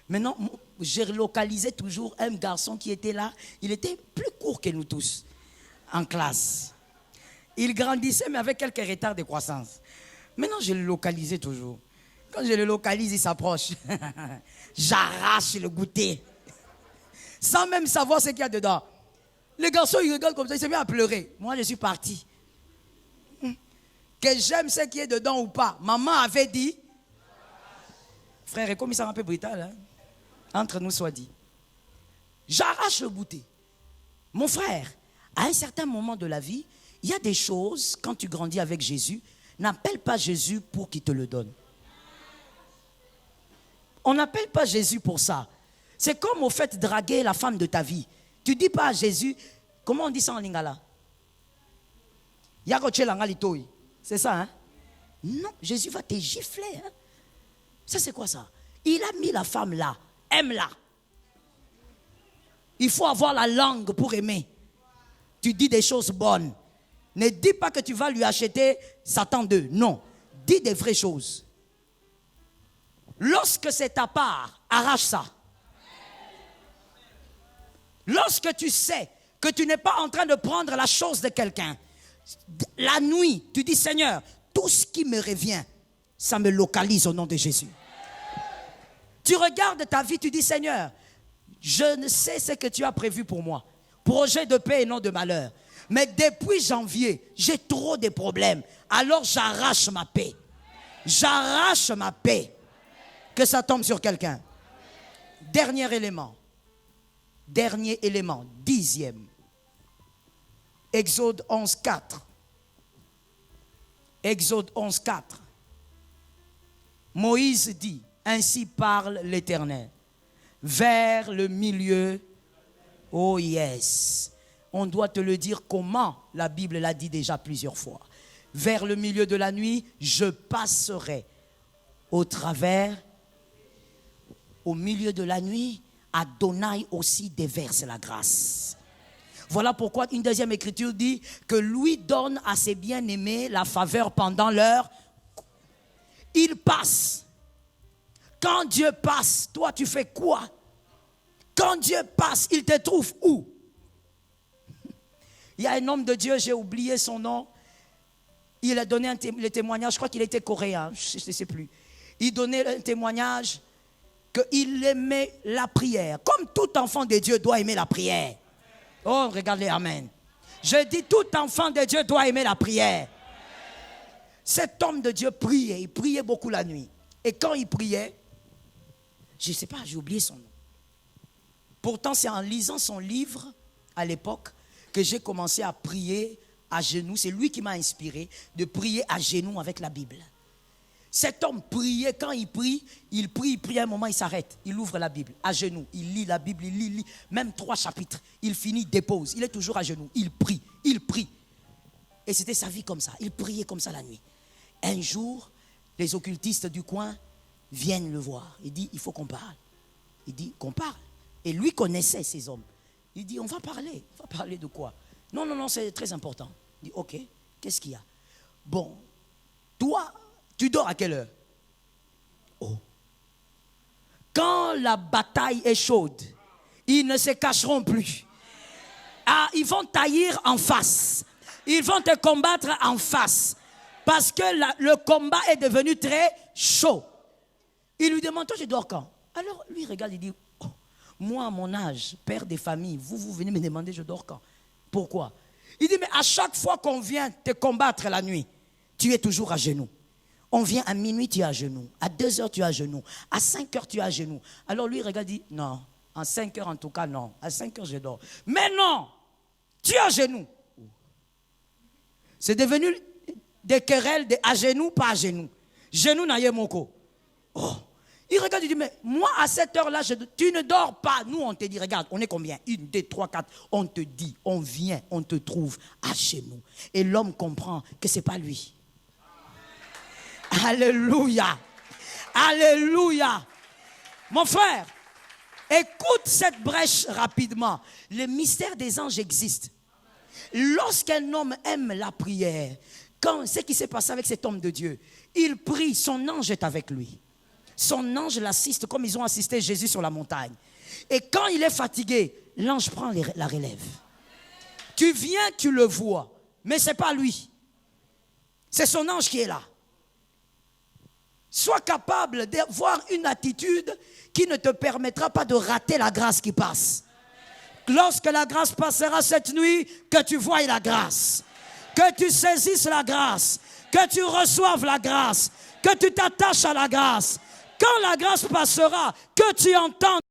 Maintenant, j'ai localisé toujours un garçon qui était là. Il était plus court que nous tous, en classe. Il grandissait, mais avec quelques retards de croissance. Maintenant, je le localisais toujours. Quand je le localise, il s'approche. J'arrache le goûter. Sans même savoir ce qu'il y a dedans. Le garçon, il regarde comme ça, il se met à pleurer. Moi, je suis parti. Que j'aime ce qui est dedans ou pas. Maman avait dit. Frère, et comme il s'est un peu brutal, hein? Entre nous soit dit. J'arrache le goûter. Mon frère, à un certain moment de la vie, il y a des choses, quand tu grandis avec Jésus, n'appelle pas Jésus pour qu'il te le donne. On n'appelle pas Jésus pour ça. C'est comme au fait draguer la femme de ta vie. Tu ne dis pas à Jésus, comment on dit ça en lingala? C'est ça, hein? Non, Jésus va te gifler. Hein? Ça, c'est quoi ça? Il a mis la femme là. Aime-la. Il faut avoir la langue pour aimer. Tu dis des choses bonnes. Ne dis pas que tu vas lui acheter Satan 2. Non. Dis des vraies choses. Lorsque c'est ta part, arrache ça. Lorsque tu sais que tu n'es pas en train de prendre la chose de quelqu'un, la nuit, tu dis, Seigneur, tout ce qui me revient, ça me localise au nom de Jésus. Tu regardes ta vie, tu dis, Seigneur, je ne sais ce que tu as prévu pour moi. Projet de paix et non de malheur. Mais depuis janvier, j'ai trop de problèmes. Alors j'arrache ma paix. J'arrache ma paix. Que ça tombe sur quelqu'un. Dernier élément. Dernier élément. 10e. Exode 11.4. Exode 11.4. Moïse dit, ainsi parle l'Éternel. Vers le milieu, oh yes. On doit te le dire comment, la Bible l'a dit déjà plusieurs fois. Vers le milieu de la nuit, je passerai au travers, au milieu de la nuit, Adonai aussi déverse la grâce. Voilà pourquoi une deuxième écriture dit que lui donne à ses bien-aimés la faveur pendant leur... Il passe. Quand Dieu passe, toi tu fais quoi? Quand Dieu passe, il te trouve où? Il y a un homme de Dieu, j'ai oublié son nom. Il a donné le témoignage, je crois qu'il était coréen, je ne sais plus. Il donnait un témoignage qu'il aimait la prière. Comme tout enfant de Dieu doit aimer la prière. Oh, regardez, amen. Je dis, tout enfant de Dieu doit aimer la prière. Cet homme de Dieu priait, il priait beaucoup la nuit. Et quand il priait, je ne sais pas, j'ai oublié son nom. Pourtant, c'est en lisant son livre, à l'époque, que j'ai commencé à prier à genoux. C'est lui qui m'a inspiré de prier à genoux avec la Bible. Cet homme priait, quand il prie un moment, il s'arrête, il ouvre la Bible, à genoux, il lit la Bible, il lit, même 3 chapitres, il finit, dépose, il est toujours à genoux, il prie. Et c'était sa vie comme ça, il priait comme ça la nuit. Un jour, les occultistes du coin viennent le voir, il dit, il faut qu'on parle. Il dit, qu'on parle. Et lui connaissait ces hommes. Il dit, on va parler de quoi? Non, c'est très important. Il dit, ok, qu'est-ce qu'il y a? Bon, toi, tu dors à quelle heure? Oh. Quand la bataille est chaude, ils ne se cacheront plus. Ah, ils vont taillir en face. Ils vont te combattre en face. Parce que le combat est devenu très chaud. Il lui demande, toi, tu dors quand? Alors, lui, il regarde, il dit, oh, moi, à mon âge, père des familles, vous venez me demander, je dors quand? Pourquoi? Il dit, mais à chaque fois qu'on vient te combattre la nuit, tu es toujours à genoux. On vient à minuit, tu es à genoux. À 2 heures, tu es à genoux. À 5 heures, tu es à genoux. Alors lui, il regarde, dit, non. En 5 heures, en tout cas, non. À 5 heures, je dors. Mais non, tu es à genoux. C'est devenu des querelles de à genoux, pas à genoux. Genoux, naïe moko. Oh. Il regarde, il dit, mais moi, à cette heure-là, tu ne dors pas. Nous, on te dit, regarde, on est combien? 1, 2, 3, 4. On te dit, on vient, on te trouve à genoux. Et l'homme comprend que ce n'est pas lui. Alléluia. Alléluia. Mon frère, écoute cette brèche rapidement. Le mystère des anges existe. Lorsqu'un homme aime la prière, quand ce qui s'est passé avec cet homme de Dieu, il prie, son ange est avec lui. Son ange l'assiste comme ils ont assisté Jésus sur la montagne. Et quand il est fatigué, l'ange prend la relève. Tu viens, tu le vois, mais ce n'est pas lui. C'est son ange qui est là. Sois capable d'avoir une attitude qui ne te permettra pas de rater la grâce qui passe. Lorsque la grâce passera cette nuit, que tu voies la grâce, que tu saisisses la grâce, que tu reçoives la grâce, que tu t'attaches à la grâce. Quand la grâce passera, que tu entends